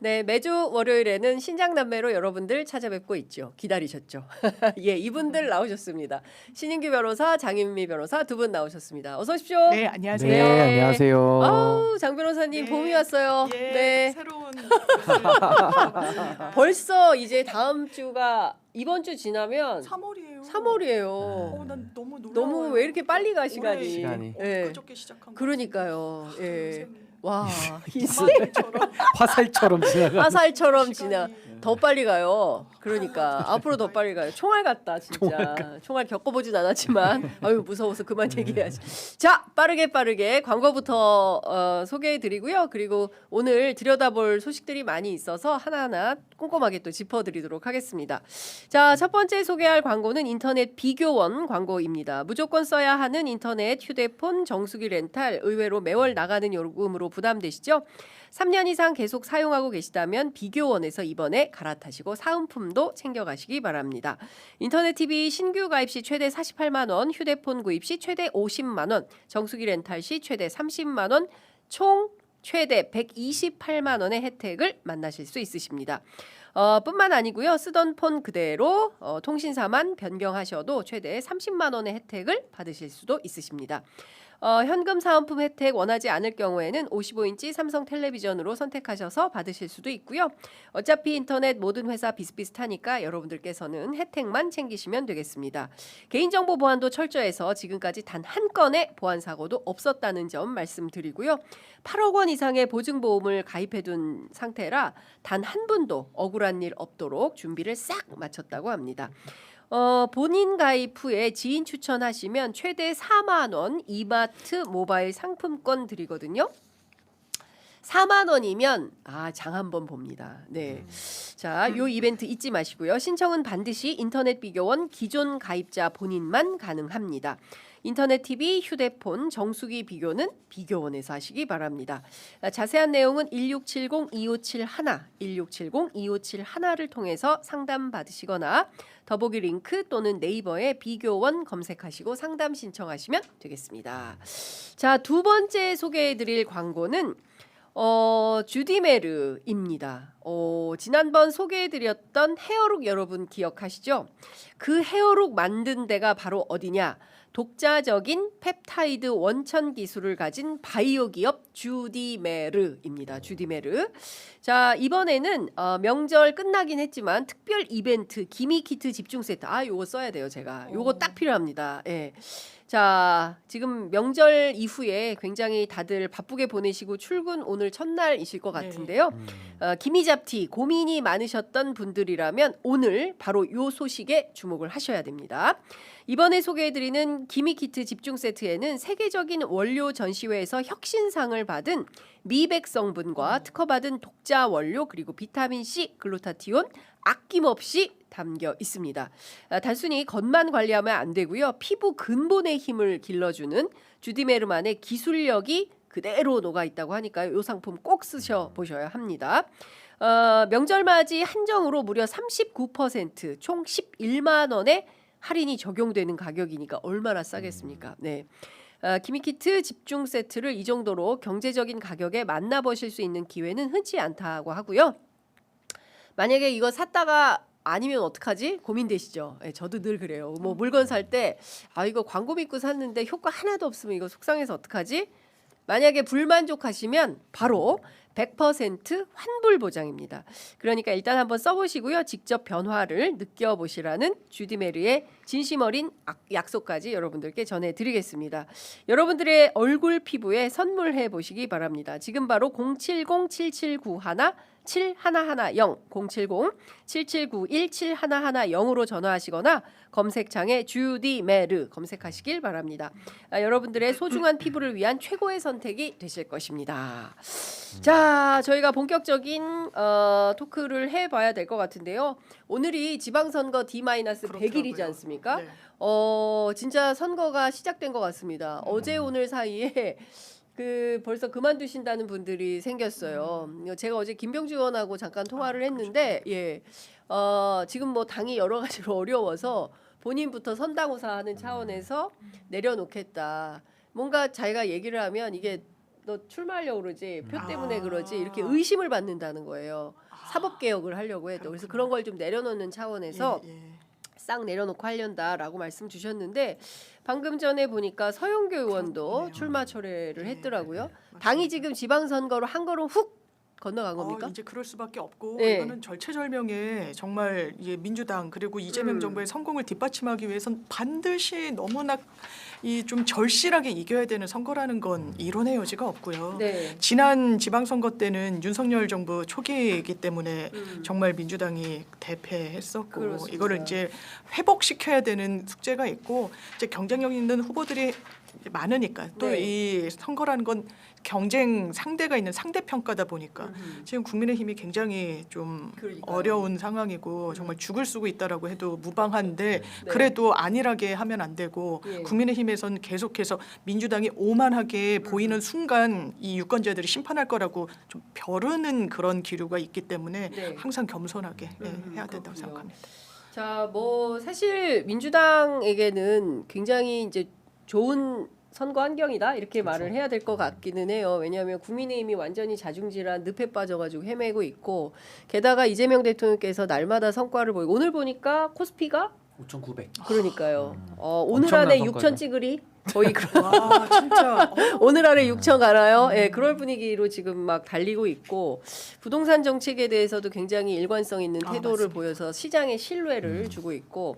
네, 매주 월요일에는 신장남매로 여러분들 찾아뵙고 있죠. 기다리셨죠? 예, 이분들 나오셨습니다. 신인규 변호사, 장인미 변호사 두 분 나오셨습니다. 어서 오십시오. 네, 안녕하세요. 네, 안녕하세요. 아우, 장 변호사님 네, 봄이 왔어요. 예, 네. 새로운 벌써 이제 다음 주가 이번 주 지나면 3월이에요. 3월이에요. 난 너무 놀라워요. 너무 왜 이렇게 빨리 가 시간이? 시간이. 예. 그저께 시작한 거. 그러니까요. 예. 와, 인생처럼 화살처럼 지나가. 화살처럼 지나. 더 빨리 가요. 그러니까 앞으로 더 빨리 가요. 총알 같다 진짜. 총알 겪어보진 않았지만 아유 무서워서 그만 얘기해야지. 자 빠르게 광고부터 소개해드리고요. 그리고 오늘 들여다볼 소식들이 많이 있어서 하나하나 꼼꼼하게 또 짚어드리도록 하겠습니다. 자 첫 번째 소개할 광고는 인터넷 비교원 광고입니다. 무조건 써야 하는 인터넷 휴대폰 정수기 렌탈 의외로 매월 나가는 요금으로 부담되시죠? 3년 이상 계속 사용하고 계시다면 비교원에서 이번에 갈아타시고 사은품도 챙겨가시기 바랍니다. 인터넷 TV 신규 가입 시 최대 48만 원, 휴대폰 구입 시 최대 50만 원, 정수기 렌탈 시 최대 30만 원, 총 최대 128만 원의 혜택을 만나실 수 있으십니다. 뿐만 아니고요. 쓰던 폰 그대로 통신사만 변경하셔도 최대 30만 원의 혜택을 받으실 수도 있으십니다. 현금 사은품 혜택 원하지 않을 경우에는 55인치 삼성 텔레비전으로 선택하셔서 받으실 수도 있고요. 어차피 인터넷 모든 회사 비슷비슷하니까 여러분들께서는 혜택만 챙기시면 되겠습니다. 개인정보 보안도 철저해서 지금까지 단 한 건의 보안 사고도 없었다는 점 말씀드리고요. 8억 원 이상의 보증보험을 가입해둔 상태라 단 한 분도 억울한 일 없도록 준비를 싹 마쳤다고 합니다. 본인 가입 후에 지인 추천하시면 최대 4만 원 이마트 모바일 상품권 드리거든요. 4만 원이면 장 한번 봅니다. 네. 자, 요 이벤트 잊지 마시고요. 신청은 반드시 인터넷 비교원 기존 가입자 본인만 가능합니다. 인터넷 TV, 휴대폰, 정수기 비교는 비교원에서 하시기 바랍니다. 자세한 내용은 1670-2571, 1670-2571를 통해서 상담 받으시거나 더보기 링크 또는 네이버에 비교원 검색하시고 상담 신청하시면 되겠습니다. 자, 두 번째 소개해드릴 광고는 주디메르입니다. 지난번 소개해드렸던 헤어룩 여러분 기억하시죠? 그 헤어룩 만든 데가 바로 어디냐? 독자적인 펩타이드 원천 기술을 가진 바이오 기업 주디메르입니다. 주디메르. 자, 이번에는 명절 끝나긴 했지만 특별 이벤트 기미 키트 집중 세트. 요거 써야 돼요, 제가. 요거 딱 필요합니다. 예. 자, 지금 명절 이후에 굉장히 다들 바쁘게 보내시고 출근 오늘 첫날이실 것 같은데요. 기미잡티 고민이 많으셨던 분들이라면 오늘 바로 요 소식에 주목을 하셔야 됩니다. 이번에 소개해드리는 기미키트 집중 세트에는 세계적인 원료 전시회에서 혁신상을 받은 미백 성분과 특허받은 독자 원료 그리고 비타민C, 글루타티온 아낌없이 담겨 있습니다. 단순히 겉만 관리하면 안 되고요. 피부 근본의 힘을 길러주는 주디메르만의 기술력이 그대로 녹아 있다고 하니까요. 이 상품 꼭 쓰셔보셔야 합니다. 명절맞이 한정으로 무려 39%, 총 11만 원의 할인이 적용되는 가격이니까 얼마나 싸겠습니까? 네. 기미키트 집중 세트를 이 정도로 경제적인 가격에 만나보실 수 있는 기회는 흔치 않다고 하고요. 만약에 이거 샀다가 아니면 어떡하지? 고민되시죠? 네, 저도 늘 그래요. 뭐 물건 살 때 이거 광고 믿고 샀는데 효과 하나도 없으면 이거 속상해서 어떡하지? 만약에 불만족하시면 바로 100% 환불 보장입니다. 그러니까 일단 한번 써보시고요. 직접 변화를 느껴보시라는 주디메르의 진심 어린 약속까지 여러분들께 전해드리겠습니다. 여러분들의 얼굴 피부에 선물해 보시기 바랍니다. 지금 바로 070-7791 7110 070-7791-7110으로 전화하시거나 검색창에 주디메르 검색하시길 바랍니다. 여러분들의 소중한 피부를 위한 최고의 선택이 되실 것입니다. 자, 저희가 본격적인 토크를 해봐야 될 것 같은데요. 오늘이 지방선거 D-100일이지 않습니까? 네. 진짜 선거가 시작된 것 같습니다. 어제 오늘 사이에 벌써 그만두신다는 분들이 생겼어요. 제가 어제 김병주 의원하고 잠깐 통화를 했는데, 예, 지금 뭐 당이 여러 가지로 어려워서 본인부터 선당우사하는 차원에서 내려놓겠다. 뭔가 자기가 얘기를 하면 이게 너 출마하려고 그러지 표 아. 때문에 그러지 이렇게 의심을 받는다는 거예요. 사법 개혁을 하려고 해도 그래서 그런 걸 좀 내려놓는 차원에서 예. 싹 내려놓고 하련다라고 말씀 주셨는데 방금 전에 보니까 서영교 의원도 그렇네요. 출마 철회를 네, 했더라고요. 맞습니다. 당이 지금 지방선거로 한 걸음 훅 건너간 겁니까? 이제 그럴 수밖에 없고 네. 이거는 절체절명의 정말 이제 민주당 그리고 이재명 정부의 성공을 뒷받침하기 위해선 반드시 너무나 이 좀 절실하게 이겨야 되는 선거라는 건 이론의 여지가 없고요. 네. 지난 지방선거 때는 윤석열 정부 초기이기 때문에 음. 정말 민주당이 대패했었고 그렇습니다. 이거를 이제 회복시켜야 되는 숙제가 있고 이제 경쟁력 있는 후보들이 많으니까 또 네. 이 선거라는 건 경쟁 상대가 있는 상대 평가다 보니까 음. 지금 국민의힘이 굉장히 좀 그러니까요. 어려운 상황이고 정말 죽을 쓰고 있다라고 해도 무방한데 네. 그래도 안일하게 하면 안 되고 예. 국민의힘에선 계속해서 민주당이 오만하게 음. 보이는 순간 이 유권자들이 심판할 거라고 좀 벼르는 그런 기류가 있기 때문에 네. 항상 겸손하게 해야 된다고 그렇군요. 생각합니다. 자, 뭐 사실 민주당에게는 굉장히 이제 좋은 선거 환경이다 이렇게 말을 해야 될 것 같기는 해요. 왜냐하면 국민의힘이 완전히 자중질환 늪에 빠져가지고 헤매고 있고 게다가 이재명 대통령께서 날마다 성과를 보이고 오늘 보니까 코스피가 5,900. 그러니까요. 오늘 엄청난 안에 성과죠. 6천 찍으리 거의 그런 와 진짜 오늘 안에 6천 가나요? 예, 그럴 분위기로 지금 막 달리고 있고 부동산 정책에 대해서도 굉장히 일관성 있는 태도를 맞습니다. 보여서 시장에 신뢰를 주고 있고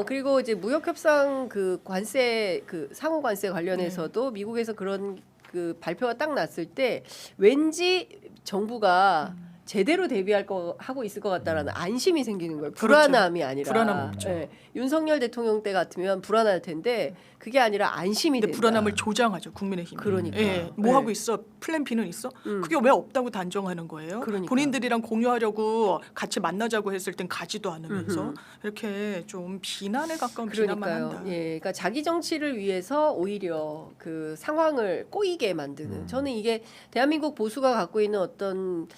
그리고 이제 무역 협상 그 관세 그 상호 관세 관련해서도 미국에서 그런 그 발표가 딱 났을 때 왠지 정부가 제대로 대비할 거 하고 있을 것 같다라는 안심이 생기는 거예요. 불안함이 아니라. 불안함 없죠. 예, 윤석열 대통령 때 같으면 불안할 텐데 그게 아니라 안심이 근데 된다. 불안함을 조장하죠 국민의힘이. 그러니까. 예, 뭐 네. 하고 있어? 플랜 B는 있어? 그게 왜 없다고 단정하는 거예요? 그러니까. 본인들이랑 공유하려고 같이 만나자고 했을 땐 가지도 않으면서 음흠. 이렇게 좀 비난에 가까운 비난만 그러니까요. 한다. 예, 그러니까 자기 정치를 위해서 오히려 그 상황을 꼬이게 만드는. 저는 이게 대한민국 보수가 갖고 있는 어떤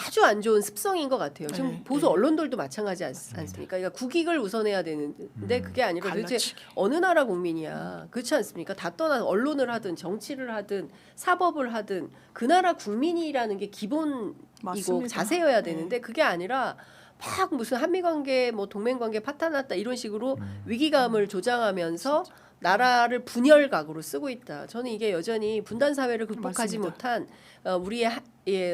아주 안 좋은 습성인 것 같아요. 지금 네, 보수 네. 언론들도 마찬가지 않습니까? 그러니까 국익을 우선해야 되는데 그게 아니라 도대체 갈라치기. 어느 나라 국민이야. 그렇지 않습니까? 다 떠나 언론을 하든 정치를 하든 사법을 하든 그 나라 국민이라는 게 기본이고 맞습니다. 자세여야 네. 되는데 그게 아니라 막 무슨 한미 관계 뭐 동맹 관계 파탄났다 이런 식으로 위기감을 조장하면서 나라를 분열각으로 쓰고 있다. 저는 이게 여전히 분단 사회를 극복하지 맞습니다. 못한 우리의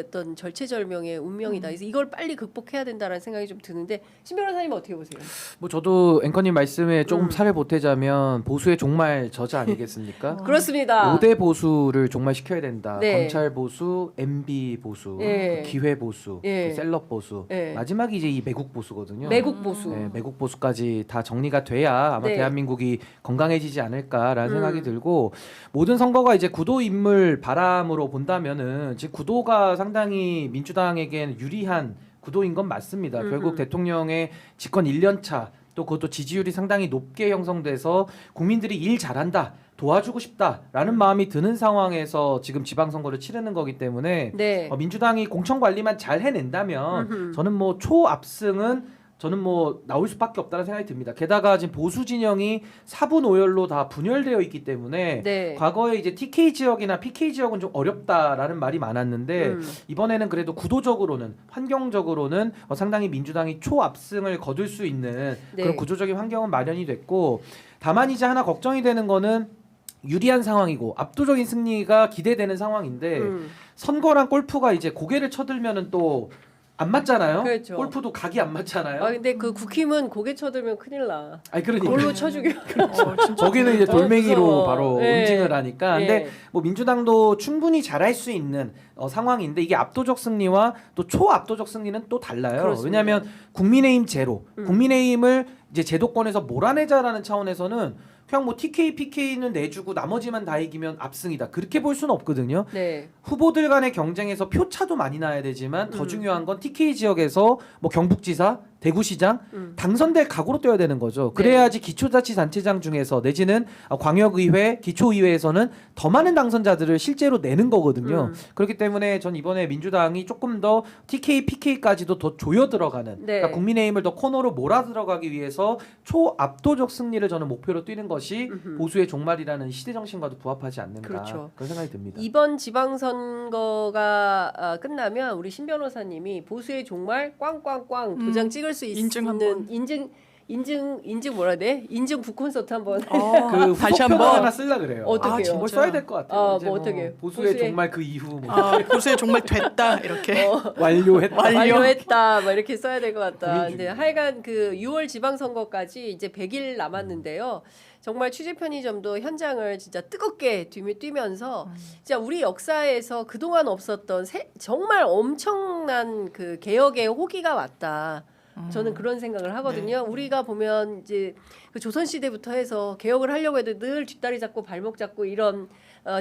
어떤 절체절명의 운명이다. 그래서 이걸 빨리 극복해야 된다라는 생각이 좀 드는데 신 변호사님 어떻게 보세요? 뭐 저도 앵커님 말씀에 조금 음. 살을 보태자면 보수의 종말 저자 아니겠습니까? 그렇습니다. 5대 보수를 종말시켜야 된다. 네. 검찰 보수, MB 보수, 예. 그 기회 보수, 예. 그 셀럽 보수. 예. 마지막이 이제 이 매국 보수거든요. 매국 보수. 네, 매국 보수까지 다 정리가 돼야 아마 네. 대한민국이 건강해지지 않을까라는 음. 생각이 들고 모든 선거가 이제 구도 인물 바람으로 본다면은 지금 구도가 상당히 민주당에겐 유리한 구도인 건 맞습니다. 결국 대통령의 집권 1년 차 또 그것도 지지율이 상당히 높게 형성돼서 국민들이 일 잘한다. 도와주고 싶다라는 마음이 드는 상황에서 지금 지방선거를 치르는 거기 때문에 네. 민주당이 공천 관리만 잘 해낸다면 저는 뭐 초압승은 저는 뭐 나올 수밖에 없다는 생각이 듭니다. 게다가 지금 보수 진영이 사분 오열로 다 분열되어 있기 때문에 네. 과거에 이제 TK 지역이나 PK 지역은 좀 어렵다라는 말이 많았는데 이번에는 그래도 구도적으로는 환경적으로는 상당히 민주당이 초압승을 거둘 수 있는 네. 그런 구조적인 환경은 마련이 됐고 다만 이제 하나 걱정이 되는 거는 유리한 상황이고 압도적인 승리가 기대되는 상황인데 선거랑 골프가 이제 고개를 쳐들면은 또 안 맞잖아요. 그렇죠. 골프도 각이 안 맞잖아요. 근데 그 국힘은 고개 쳐들면 큰일 나. 아니 그러니까 골로 쳐 죽여. 거기는 이제 돌멩이로 무서워. 바로 예. 응징을 하니까. 근데 뭐 민주당도 충분히 잘할 수 있는 상황인데 이게 압도적 승리와 또 초압도적 승리는 또 달라요. 그렇습니다. 왜냐하면 국민의힘 제로, 국민의힘을 이제 제도권에서 몰아내자라는 차원에서는 그냥 뭐 TK, PK는 내주고 나머지만 다 이기면 압승이다. 그렇게 볼 수는 없거든요. 네. 후보들 간의 경쟁에서 표차도 많이 나야 되지만 더 중요한 건 TK 지역에서 뭐 경북지사, 대구시장 당선될 각오로 뛰어야 되는 거죠. 그래야지 기초자치단체장 중에서 내지는 광역의회, 기초의회에서는 더 많은 당선자들을 실제로 내는 거거든요. 그렇기 때문에 전 이번에 민주당이 조금 더 TK, PK까지도 더 조여 들어가는 네. 그러니까 국민의힘을 더 코너로 몰아 들어가기 위해서 초압도적 승리를 저는 목표로 뛰는 것이 보수의 종말이라는 시대 정신과도 부합하지 않는가 그렇죠. 그런 생각이 듭니다. 이번 지방선거가 끝나면 우리 신 변호사님이 보수의 종말 꽝꽝꽝 도장 찍을 수 인증 있는 한번. 인증 뭐라 해야 돼? 인증 북콘서트 한번 그 다시 후속편 한번. 하나 쓰려 그래요. 어떡해요? 뭘 써야 될 것 같아요. 이제 뭐 어떡해요? 보수의 보수의- 종말 그 이후 뭐 보수의 정말 됐다 이렇게. 완료했다. 완료했다 막 이렇게 써야 될 것 같다. 고민 근데 중이에요. 하여간 그 6월 지방선거까지 이제 100일 남았는데요. 정말 취재 편의점도 현장을 진짜 뜨겁게 뛰면서 진짜 우리 역사에서 그동안 없었던 정말 엄청난 그 개혁의 호기가 왔다. 저는 그런 생각을 하거든요. 우리가 보면 이제 그 조선 시대부터 해서 개혁을 하려고 해도 늘 뒷다리 잡고 발목 잡고 이런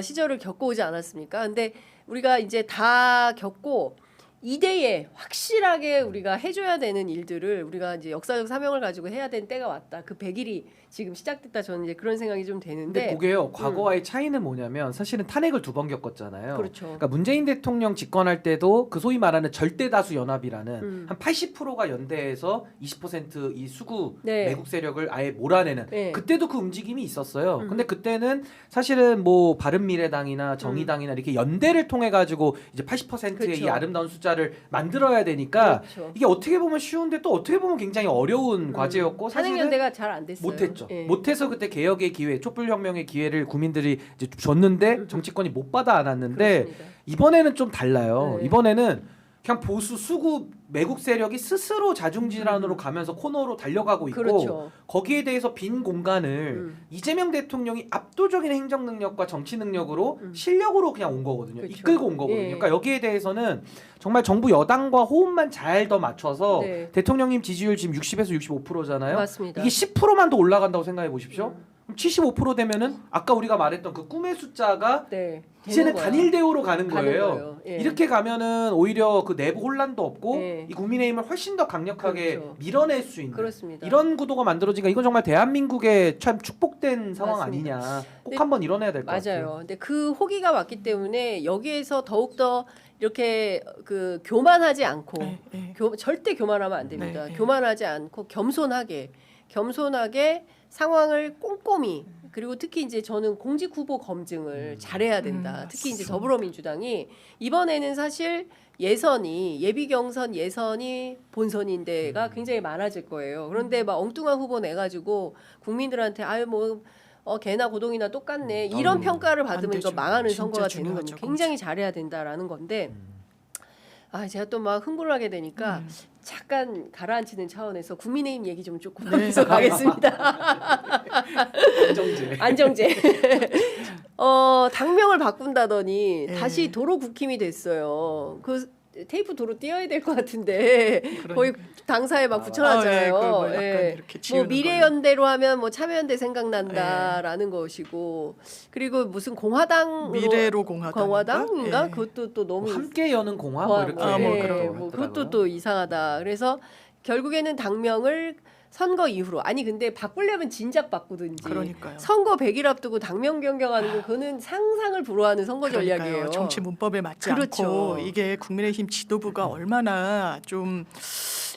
시절을 겪어오지 않았습니까? 근데 우리가 이제 다 겪고 이대에 확실하게 우리가 해줘야 되는 일들을 우리가 이제 역사적 사명을 가지고 해야 되는 때가 왔다. 그 100일이 지금 시작됐다. 저는 이제 그런 생각이 좀 근데 되는데. 그게요. 과거와의 차이는 뭐냐면 사실은 탄핵을 2번 겪었잖아요. 그렇죠. 그러니까 문재인 대통령 집권할 때도 그 소위 말하는 절대다수 연합이라는 한 80%가 연대해서 20%이 수구 네. 매국 세력을 아예 몰아내는 네. 그때도 그 움직임이 있었어요. 근데 그때는 사실은 뭐 바른미래당이나 정의당이나 이렇게 연대를 통해 가지고 이제 80%의 그렇죠. 이 아름다운 숫자를 만들어야 되니까 그렇죠. 이게 어떻게 보면 쉬운데 또 어떻게 보면 굉장히 어려운 과제였고 사실은 탄핵연대가 잘 안 됐어요. 못했죠. 예. 못해서 그때 개혁의 기회, 촛불혁명의 기회를 국민들이 이제 줬는데 정치권이 못 받아 안았는데 그렇습니다. 이번에는 좀 달라요. 네. 이번에는 그냥 보수 수구 매국 세력이 스스로 자중질환으로 가면서 코너로 달려가고 있고 그렇죠. 거기에 대해서 빈 공간을 이재명 대통령이 압도적인 행정 능력과 정치 능력으로 실력으로 그냥 온 거거든요. 그렇죠. 이끌고 온 거거든요. 예. 그러니까 여기에 대해서는 정말 정부 여당과 호흡만 잘 더 맞춰서 네. 대통령님 지지율 지금 60에서 65%잖아요. 맞습니다. 이게 10%만 더 올라간다고 생각해 보십시오. 그럼 75% 되면은 아까 우리가 말했던 그 꿈의 숫자가 네. 이제는 되는 거야. 단일 대우로 가는 가는 거예요. 거예요. 예. 이렇게 가면은 오히려 그 내부 혼란도 없고 예. 이 국민의힘을 훨씬 더 강력하게 그렇죠. 밀어낼 수 있는 그렇습니다. 이런 구도가 만들어지니까 이건 정말 대한민국의 참 축복된 상황 맞습니다. 아니냐. 꼭 네, 한번 이뤄내야 될 것 같아요. 맞아요. 근데 그 호기가 왔기 때문에 여기에서 더욱더 이렇게 그 교만하지 않고 네, 네. 절대 교만하면 안 됩니다. 네, 네. 교만하지 않고 겸손하게 상황을 꼼꼼히 그리고 특히 이제 저는 공직 후보 검증을 잘해야 된다. 특히 이제 더불어민주당이 이번에는 사실 예비 경선 예선이 본선인데가 굉장히 많아질 거예요. 그런데 막 엉뚱한 후보 내가지고 국민들한테 아유 뭐 개나 고동이나 똑같네 이런 평가를 받으면 이거 되죠. 망하는 진짜 선거가 되는 중요하죠, 겁니다. 굉장히 잘해야 된다라는 건데 제가 또 막 흥분을 하게 되니까 잠깐 가라앉히는 차원에서 국민의힘 얘기 좀 조금 하면서 가겠습니다. 안정제. 당명을 바꾼다더니 네. 다시 도로 국힘이 됐어요. 그 테이프 도로 띄어야 될 것 같은데 거의 당사에 막 붙여놨잖아요. 그걸 뭐 약간 예. 이렇게 뭐 지우는 미래연대로 하면 뭐 참여연대 생각난다라는 것이고 그리고 무슨 공화당 미래로 공화당인가? 예. 그것도 또 너무 함께 여는 공화 뭐 이렇게 뭐 예, 그런 뭐 하더라고요. 그것도 또 이상하다. 그래서 결국에는 당명을 선거 이후로 근데 바꾸려면 진작 바꾸든지 그러니까요. 선거 100일 앞두고 당명 변경하는 건 그거는 상상을 불허하는 선거 전략이에요. 정치 문법에 맞지 그렇죠. 않고 이게 국민의힘 지도부가 얼마나 좀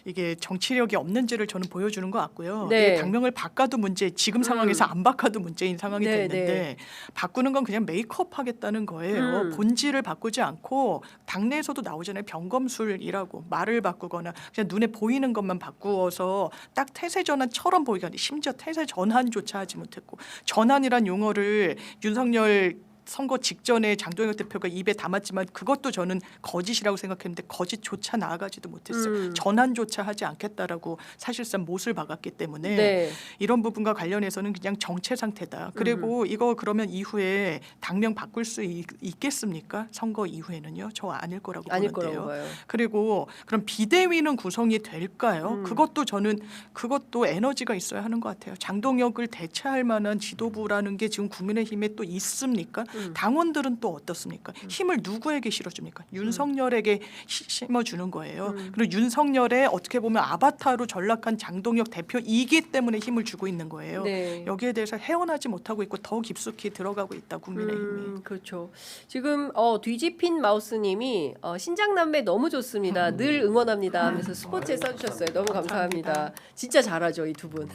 이게 정치력이 없는지를 저는 보여주는 것 같고요. 네. 이게 당명을 바꿔도 문제, 지금 상황에서 안 바꿔도 문제인 상황이 네, 됐는데 네. 바꾸는 건 그냥 메이크업 하겠다는 거예요. 본질을 바꾸지 않고 당내에서도 나오잖아요. 병검술이라고 말을 바꾸거나 그냥 눈에 보이는 것만 바꾸어서 딱 태세 전환처럼 보이게 하는데 심지어 태세 전환조차 하지 못했고 전환이란 용어를 윤석열 선거 직전에 장동혁 대표가 입에 담았지만 그것도 저는 거짓이라고 생각했는데 거짓조차 나아가지도 못했어요. 전환조차 하지 않겠다라고 사실상 못을 박았기 때문에 네. 이런 부분과 관련해서는 그냥 정체 상태다. 그리고 이거 그러면 이후에 당명 바꿀 수 있겠습니까? 선거 이후에는요. 저 아닐 거라고 아닐 보는데요. 거라고 봐요. 그리고 그럼 비대위는 구성이 될까요? 그것도 저는 그것도 에너지가 있어야 하는 것 같아요. 장동혁을 대체할 만한 지도부라는 게 지금 국민의힘에 또 있습니까? 당원들은 또 어떻습니까? 힘을 누구에게 실어줍니까? 윤석열에게 심어주는 거예요. 그리고 윤석열의 어떻게 보면 아바타로 전락한 장동혁 대표이기 때문에 힘을 주고 있는 거예요. 네. 여기에 대해서 헤어나지 못하고 있고 더 깊숙이 들어가고 있다 국민의힘이. 그렇죠. 지금 뒤집힌 마우스님이 신장남매 너무 좋습니다. 늘 응원합니다 하면서 스포츠에 써주셨어요. 너무 감사합니다. 진짜 잘하죠 이 두 분.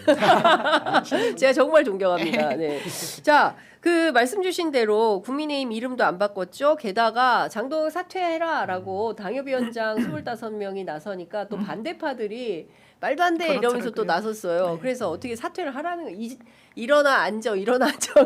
제가 정말 존경합니다. 네. 자, 그 말씀 주신 대로 국민의힘 이름도 안 바꿨죠. 게다가 장동혁 사퇴해라라고 당협위원장 25명이 나서니까 또 반대파들이 말도 안 돼 이러면서 또 그렇더라고요. 나섰어요. 그래서 어떻게 사퇴를 하라는 거. 일어나 앉아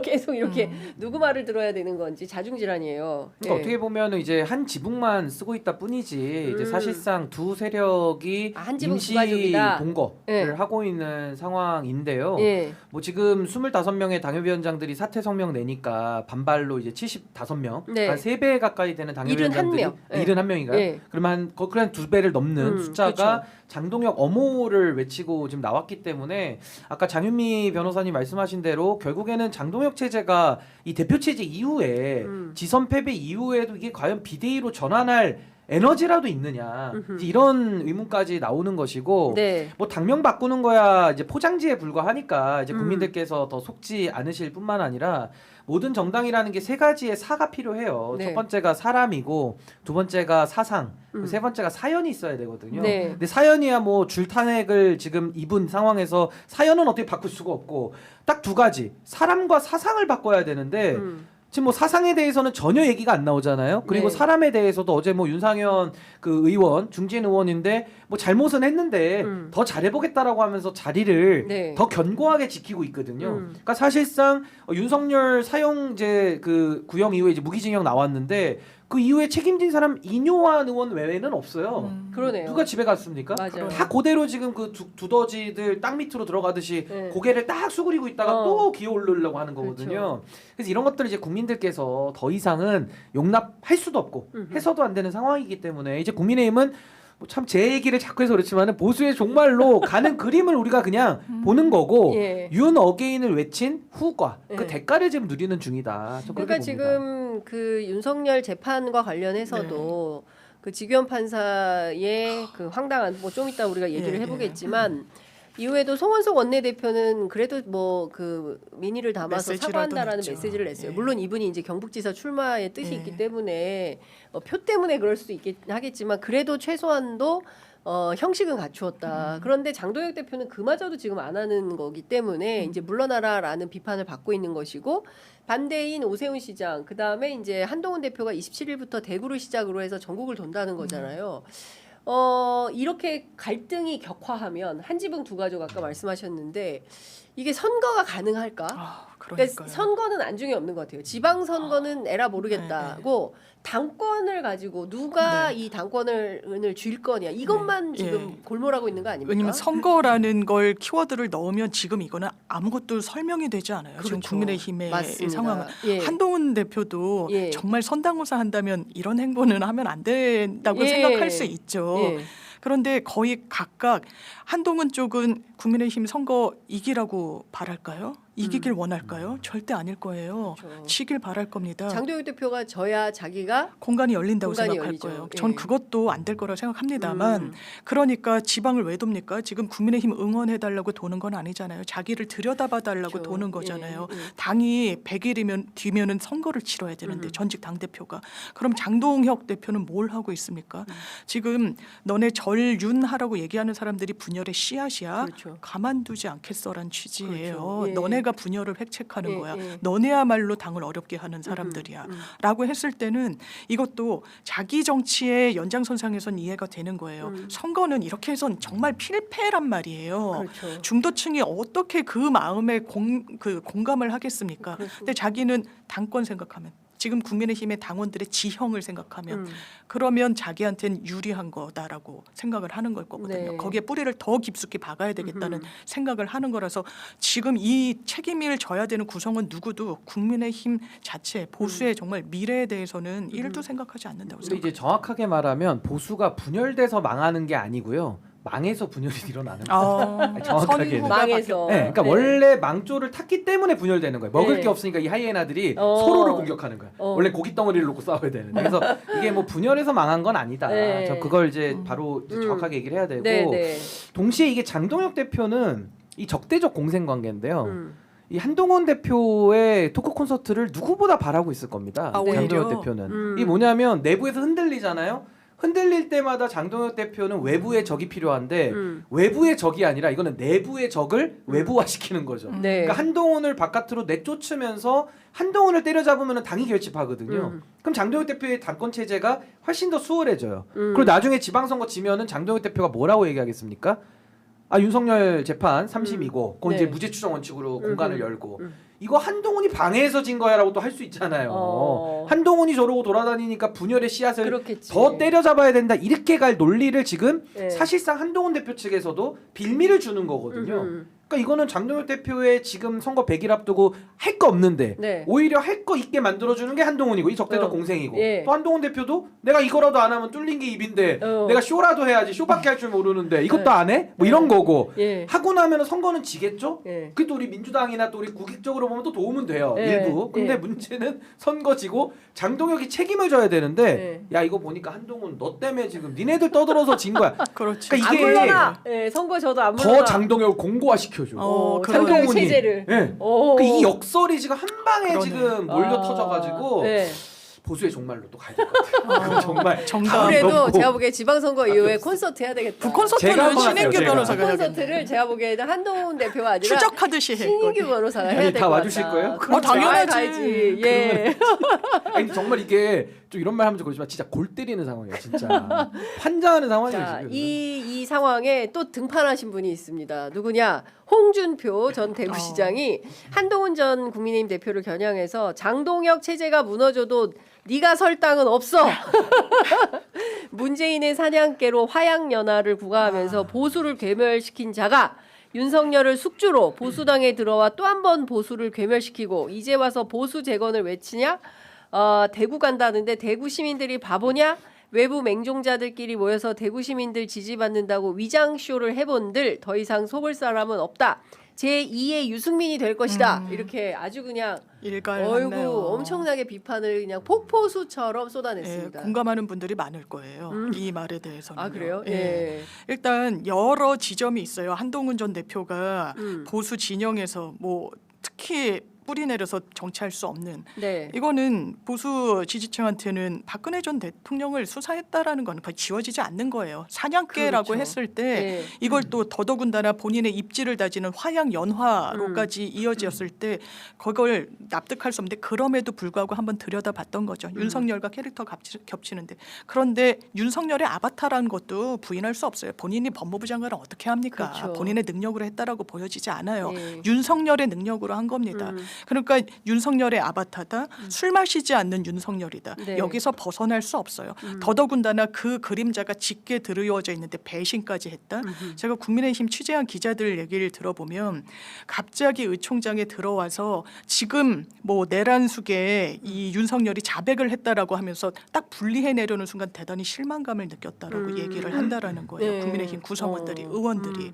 계속 이렇게 누구 말을 들어야 되는 건지 자중질환이에요. 그러니까 예. 어떻게 보면 이제 한 지붕만 쓰고 있다 뿐이지 이제 사실상 두 세력이 한 지붕 두 임시 가족이다. 동거를 예. 하고 있는 상황인데요. 예. 뭐 지금 25명의 당협위원장들이 사퇴 성명 내니까 반발로 이제 75명, 네. 한 3배 가까이 되는 당협위원장들이 71명. 예. 71명인가요? 예. 그러면 거의 한 2배를 넘는 숫자가 그렇죠. 장동혁 엄호를 외치고 지금 나왔기 때문에 아까 장윤미 변호사님 말씀하신 대로 결국에는 장동혁 체제가 이 대표 체제 이후에 지선 패배 이후에도 이게 과연 비대위로 전환할 에너지라도 있느냐 이제 이런 의문까지 나오는 것이고 네. 뭐 당명 바꾸는 거야 이제 포장지에 불과하니까 이제 국민들께서 더 속지 않으실 뿐만 아니라 모든 정당이라는 게 세 가지의 사가 필요해요. 네. 첫 번째가 사람이고 두 번째가 사상, 세 번째가 사연이 있어야 되거든요. 네. 근데 사연이야 뭐 줄탄핵을 지금 입은 상황에서 사연은 어떻게 바꿀 수가 없고 딱 두 가지 사람과 사상을 바꿔야 되는데 지금 뭐 사상에 대해서는 전혀 얘기가 안 나오잖아요. 그리고 네. 사람에 대해서도 어제 뭐 윤상현 그 의원 중진 의원인데 뭐 잘못은 했는데 더 잘해보겠다라고 하면서 자리를 네. 더 견고하게 지키고 있거든요. 그러니까 사실상 윤석열 사형제 그 구형 이후에 이제 무기징역 나왔는데 그 이후에 책임진 사람 이뇨환 의원 외에는 없어요. 그러네요. 누가 집에 갔습니까? 맞아요. 다 그대로 지금 그 두더지들 땅 밑으로 들어가듯이 네. 고개를 딱 수그리고 있다가 또 기어 오르려고 하는 거거든요. 그렇죠. 그래서 이런 것들을 이제 국민들께서 더 이상은 용납할 수도 없고 해서도 안 되는 상황이기 때문에 이제 국민의힘은 뭐 참 제 얘기를 자꾸 해서 그렇지만 보수의 종말로 가는 그림을 우리가 그냥 보는 거고 예. 윤 어게인을 외친 후과 그 예. 대가를 지금 누리는 중이다. 저 그러니까 그렇게 봅니다. 지금 그 윤석열 재판과 관련해서도 그 지규현 판사의 그 황당한 뭐 좀 이따 우리가 얘기를 해보겠지만 이후에도 송원석 원내대표는 그래도 뭐 그 민의를 담아서 메시지라도 사과한다라는 냈죠. 메시지를 냈어요. 예. 물론 이분이 이제 경북지사 출마의 뜻이 예. 있기 때문에 표 때문에 그럴 수도 있긴 하겠지만 그래도 최소한도 형식은 갖추었다. 그런데 장동혁 대표는 그마저도 지금 안 하는 거기 때문에 이제 물러나라라는 비판을 받고 있는 것이고 반대인 오세훈 시장 그다음에 이제 한동훈 대표가 27일부터 대구를 시작으로 해서 전국을 돈다는 거잖아요. 이렇게 갈등이 격화하면 한 지붕 두 가족 아까 말씀하셨는데 이게 선거가 가능할까? 그러니까요. 그러니까 선거는 안중에 없는 것 같아요. 지방 선거는 에라 모르겠다고 당권을 가지고 누가 이 당권을 줄 거냐 이것만 지금 골몰하고 있는 거 아닙니까? 왜냐면 선거라는 걸 키워드를 넣으면 지금 이거는 아무것도 설명이 되지 않아요. 지금 그렇죠. 국민의힘의 맞습니다. 상황은 예. 한동훈 대표도 예. 정말 선당우사 한다면 이런 행보는 하면 안 된다고 예. 생각할 수 있죠. 예. 그런데 거의 각각 한동훈 쪽은 국민의힘 선거 이기라고 바랄까요? 이기길 원할까요? 절대 아닐 거예요. 그렇죠. 지길 바랄 겁니다. 장동혁 대표가 져야 자기가 공간이 열린다고 공간이 생각할 열리죠. 거예요. 예. 전 그것도 안 될 거라 생각합니다만 그러니까 지방을 왜 돕니까? 지금 국민의힘 응원해달라고 도는 건 아니잖아요. 자기를 들여다봐달라고 그렇죠. 도는 거잖아요. 예, 예. 당이 100일이면 뒤면은 선거를 치러야 되는데 전직 당대표가. 그럼 장동혁 대표는 뭘 하고 있습니까? 지금 너네 절윤하라고 얘기하는 사람들이 분열의 씨앗이야. 그렇죠. 가만두지 않겠어란 취지예요. 그렇죠. 예. 너네가 분열을 획책하는 예, 거야. 예. 너네야말로 당을 어렵게 하는 사람들이야. 라고 했을 때는 이것도 자기 정치의 연장선상에선 이해가 되는 거예요. 선거는 이렇게 해선 정말 필패란 말이에요. 그렇죠. 중도층이 어떻게 그 마음에 공감을 하겠습니까? 근데 자기는 당권 생각하면 지금 국민의힘의 당원들의 지형을 생각하면 그러면 자기한테는 유리한 거다라고 생각을 하는 걸 거거든요. 네. 거기에 뿌리를 더 깊숙이 박아야 되겠다는 생각을 하는 거라서 지금 이 책임을 져야 되는 구성은 누구도 국민의힘 자체 보수의 정말 미래에 대해서는 일도 생각하지 않는다고 근데 생각합니다. 이제 정확하게 말하면 보수가 분열돼서 망하는 게 아니고요. 망해서 분열이 일어나는 거예요. 정확하게는. 선후가 망해서. 네, 그러니까 네. 원래 망조를 탔기 때문에 분열되는 거예요. 먹을 네. 게 없으니까 이 하이에나들이 어. 서로를 공격하는 거예요. 어. 원래 고기 덩어리를 놓고 싸워야 되는데. 그래서 이게 뭐 분열해서 망한 건 아니다. 네. 저 그걸 이제 바로 정확하게 얘기를 해야 되고 네, 네. 동시에 이게 장동혁 대표는 이 적대적 공생 관계인데요. 이 한동훈 대표의 토크 콘서트를 누구보다 바라고 있을 겁니다. 아, 장동혁 오히려? 대표는 이게 뭐냐면 내부에서 흔들리잖아요. 흔들릴 때마다 장동혁 대표는 외부의 적이 필요한데 외부의 적이 아니라 이거는 내부의 적을 외부화시키는 거죠. 네. 그러니까 한동훈을 바깥으로 내쫓으면서 한동훈을 때려잡으면 당이 결집하거든요. 그럼 장동혁 대표의 당권 체제가 훨씬 더 수월해져요. 그리고 나중에 지방선거 지면은 장동혁 대표가 뭐라고 얘기하겠습니까? 아 윤석열 재판 3심이고 그건 네. 이제 무죄 추정 원칙으로 공간을 열고 이거 한동훈이 방해해서 진 거야라고 또 할 수 있잖아요. 한동훈이 저러고 돌아다니니까 분열의 씨앗을 그렇겠지. 더 때려잡아야 된다 이렇게 갈 논리를 지금 네. 사실상 한동훈 대표 측에서도 빌미를 주는 거거든요. 그러니까 이거는 장동혁 대표의 지금 선거 100일 앞두고 할 거 없는데 네. 오히려 할 거 있게 만들어주는 게 한동훈이고 이 적대적 공생이고 예. 또 한동훈 대표도 내가 이거라도 안 하면 뚫린 게 입인데 내가 쇼라도 해야지 쇼밖에 할 줄 모르는데 이것도 안 해? 뭐 이런 거고 예. 하고 나면 선거는 지겠죠? 예. 그게 또 우리 민주당이나 또 우리 국익적으로 보면 또 도움은 돼요. 예. 일부. 근데 예. 문제는 선거 지고 장동혁이 책임을 져야 되는데 야 이거 보니까 한동훈 너 때문에 지금 니네들 떠들어서 진 거야. 그렇지. 그러니까 안 이게 물러나. 예, 선거 저도 안 물러나. 더 장동혁을 공고화시켜줘. 장동혁 한동훈이. 체제를. 예. 오. 이 역설이 지금 한 방에 그러네. 지금 몰려 터져가지고 네. 보수의 종말로 또 가야 될 것 같아요. 그건 정말 정답. 아무래도 너무- 제가 보기에 지방선거 이후에 콘서트 해야 되겠다. 그 제가 콘서트는 한번 신인규 할게요, 변호사가 해야겠네. 콘서트를 제가 보기에는 한동훈 대표가 아니라 추적하듯이 해. 신인규 변호사가 해야 아니, 될 다 것 같다. 와주실 거예요? 그럼 당연하지. 가야지. 예. 아니 정말 이게 좀 이런 말 하면 좀 그렇지만 진짜 골 때리는 상황이에요 진짜 환장하는 상황이에요 자, 지금. 이 상황에 또 등판하신 분이 있습니다. 누구냐? 홍준표 전 대구시장이 한동훈 전 국민의힘 대표를 겨냥해서 장동혁 체제가 무너져도 네가 설 땅은 없어. 문재인의 사냥개로 화양연화를 구가하면서 보수를 괴멸시킨 자가 윤석열을 숙주로 보수당에 들어와 또 한 번 보수를 괴멸시키고 이제 와서 보수 재건을 외치냐? 대구 간다는데 대구 시민들이 바보냐? 외부 맹종자들끼리 모여서 대구 시민들 지지받는다고 위장쇼를 해본들 더 이상 속을 사람은 없다. 제2의 유승민이 될 것이다. 이렇게 아주 그냥 일갈했네요. 엄청나게 비판을 그냥 폭포수처럼 예, 쏟아냈습니다. 공감하는 분들이 많을 거예요. 이 말에 대해서는. 아 그래요? 예. 예. 일단 여러 지점이 있어요. 한동훈 전 대표가 보수 진영에서 뭐 특히 뿌리 내려서 정치할 수 없는 네. 이거는 보수 지지층한테는 박근혜 전 대통령을 수사했다라는 건 거의 지워지지 않는 거예요. 사냥개라고 그렇죠. 했을 때 네. 이걸 또 더더군다나 본인의 입지를 다지는 화양 연화로까지 이어졌을 때 그걸 납득할 수 없는데 그럼에도 불구하고 한번 들여다봤던 거죠. 윤석열과 캐릭터 겹치는데 그런데 윤석열의 아바타라는 것도 부인할 수 없어요. 본인이 법무부 장관을 어떻게 합니까? 그렇죠. 본인의 능력으로 했다라고 보여지지 않아요. 네. 윤석열의 능력으로 한 겁니다. 그러니까 윤석열의 아바타다. 술 마시지 않는 윤석열이다. 네. 여기서 벗어날 수 없어요. 더더군다나 그 그림자가 짙게 드러워져 있는데 배신까지 했다. 제가 국민의힘 취재한 기자들 얘기를 들어보면 갑자기 의총장에 들어와서 지금 뭐 내란숙에 이 윤석열이 자백을 했다라고 하면서 딱 분리해 내려는 순간 대단히 실망감을 느꼈다라고 얘기를 한다라는 거예요. 네. 국민의힘 구성원들이 의원들이.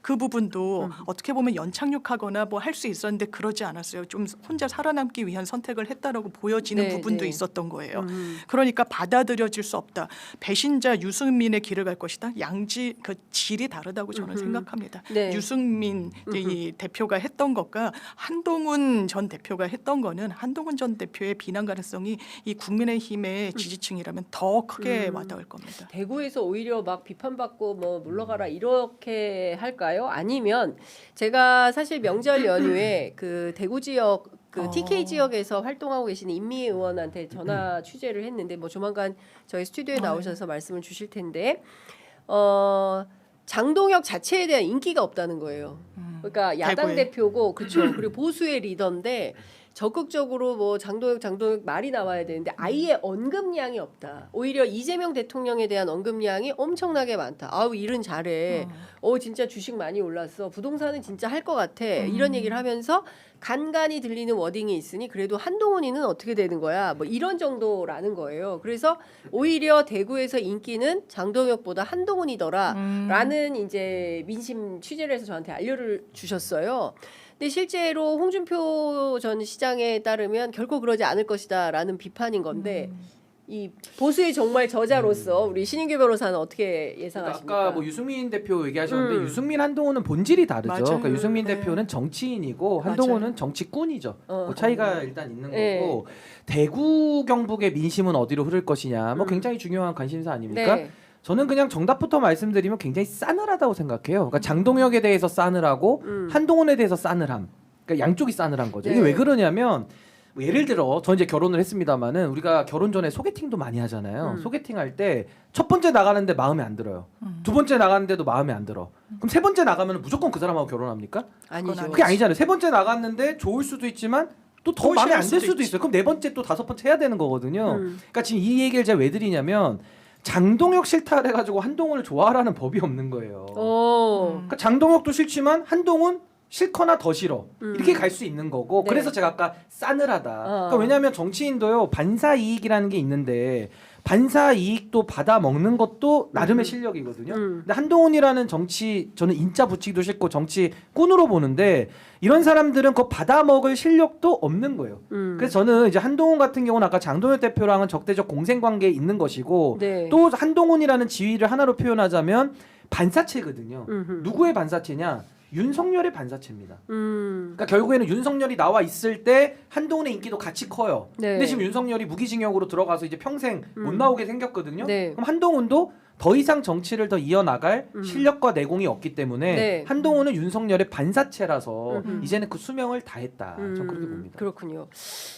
그 부분도 어떻게 보면 연착륙하거나 뭐 할 수 있었는데 그러지 않았어요. 좀 혼자 살아남기 위한 선택을 했다라고 보여지는 네, 부분도 네. 있었던 거예요. 그러니까 받아들여질 수 없다. 배신자 유승민의 길을 갈 것이다. 양지 그 질이 다르다고 저는 생각합니다. 네. 유승민 이 대표가 했던 것과 한동훈 전 대표가 했던 거는 한동훈 전 대표의 비난 가능성이 이 국민의힘의 지지층이라면 더 크게 와닿을 겁니다. 대구에서 오히려 막 비판받고 뭐 물러가라 이렇게 할까요? 아니면 제가 사실 명절 연휴에 그 대구 지역 그 TK 지역에서 활동하고 계시는 임미 의원한테 전화 취재를 했는데 뭐 조만간 저희 스튜디오에 나오셔서 말씀을 주실 텐데 장동혁 자체에 대한 인기가 없다는 거예요. 그러니까 야당 대구에. 대표고 그렇죠. 그리고 보수의 리더인데 적극적으로 뭐 장동혁 말이 나와야 되는데 아예 언급량이 없다. 오히려 이재명 대통령에 대한 언급량이 엄청나게 많다. 아우 일은 잘해. 진짜 주식 많이 올랐어. 부동산은 진짜 할 것 같아. 이런 얘기를 하면서 간간히 들리는 워딩이 있으니 그래도 한동훈이는 어떻게 되는 거야? 뭐 이런 정도라는 거예요. 그래서 오히려 대구에서 인기는 장동혁보다 한동훈이더라라는 이제 민심 취재를 해서 저한테 알려를 주셨어요. 근데 실제로 홍준표 전 시장에 따르면 결코 그러지 않을 것이다라는 비판인 건데 이 보수의 정말 저자로서 우리 신인규 변호사는 어떻게 예상하십니까? 그러니까 아까 뭐 유승민 대표 얘기하셨는데 유승민 한동훈은 본질이 다르죠. 맞아요. 그러니까 유승민 네. 대표는 정치인이고 한동훈은 정치꾼이죠. 그 차이가 일단 있는 네. 거고 대구 경북의 민심은 어디로 흐를 것이냐 뭐 굉장히 중요한 관심사 아닙니까? 네. 저는 그냥 정답부터 말씀드리면 굉장히 싸늘하다고 생각해요. 그러니까 장동혁에 대해서 싸늘하고 한동훈에 대해서 싸늘함. 그러니까 양쪽이 싸늘한 거죠. 이게 네. 왜 그러냐면 뭐 예를 들어 저 이제 결혼을 했습니다마는 우리가 결혼 전에 소개팅도 많이 하잖아요. 소개팅 할 때 첫 번째 나가는데 마음에 안 들어요. 두 번째 나가는데도 마음에 안 들어. 그럼 세 번째 나가면 무조건 그 사람하고 결혼합니까? 아니죠. 그게 아니잖아요. 세 번째 나갔는데 좋을 수도 있지만 또 더 또 마음에 안 싫을 들 수도 수도 있지. 있어요. 그럼 네 번째 또 다섯 번째 해야 되는 거거든요. 그러니까 지금 이 얘기를 제가 왜 드리냐면 장동혁 싫다 해가지고 한동훈을 좋아하라는 법이 없는 거예요. 그러니까 장동혁도 싫지만 한동훈 싫거나 더 싫어 이렇게 갈 수 있는 거고 네. 그래서 제가 아까 싸늘하다. 그러니까 왜냐하면 정치인도요 반사 이익이라는 게 있는데 반사 이익도 받아 먹는 것도 나름의 실력이거든요. 근데 한동훈이라는 정치 저는 인자 붙이기도 싫고 정치꾼으로 보는데 이런 사람들은 그거 받아 먹을 실력도 없는 거예요. 그래서 저는 이제 한동훈 같은 경우는 아까 장동혁 대표랑은 적대적 공생 관계에 있는 것이고 네. 또 한동훈이라는 지위를 하나로 표현하자면 반사체거든요. 누구의 반사체냐? 윤석열의 반사체입니다. 그러니까 결국에는 윤석열이 나와 있을 때 한동훈의 인기도 같이 커요. 네. 근데 지금 윤석열이 무기징역으로 들어가서 이제 평생 못 나오게 생겼거든요. 네. 그럼 한동훈도 더 이상 정치를 더 이어나갈 실력과 내공이 없기 때문에 네. 한동훈은 윤석열의 반사체라서 이제는 그 수명을 다했다. 저는 그렇게 봅니다. 그렇군요.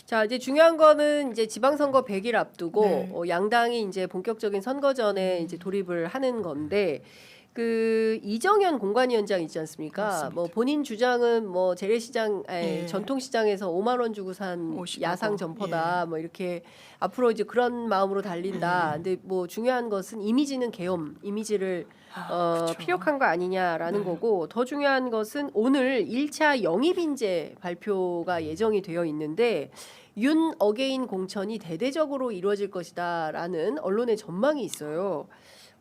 자, 이제 중요한 거는 이제 지방선거 100일 앞두고 네. 양당이 이제 본격적인 선거전에 이제 돌입을 하는 건데 그 이정현 공관위원장 있지 않습니까? 맞습니다. 뭐 본인 주장은 뭐 재래시장, 예. 전통시장에서 5만 원 주고 산 옷이라고. 야상 점퍼다. 뭐 이렇게 앞으로 이제 그런 마음으로 달린다. 근데 뭐 중요한 것은 이미지는 계엄, 이미지를 그쵸. 피력한 거 아니냐라는 거고 더 중요한 것은 오늘 1차 영입인재 발표가 예정이 되어 있는데 윤 어게인 공천이 대대적으로 이루어질 것이다라는 언론의 전망이 있어요.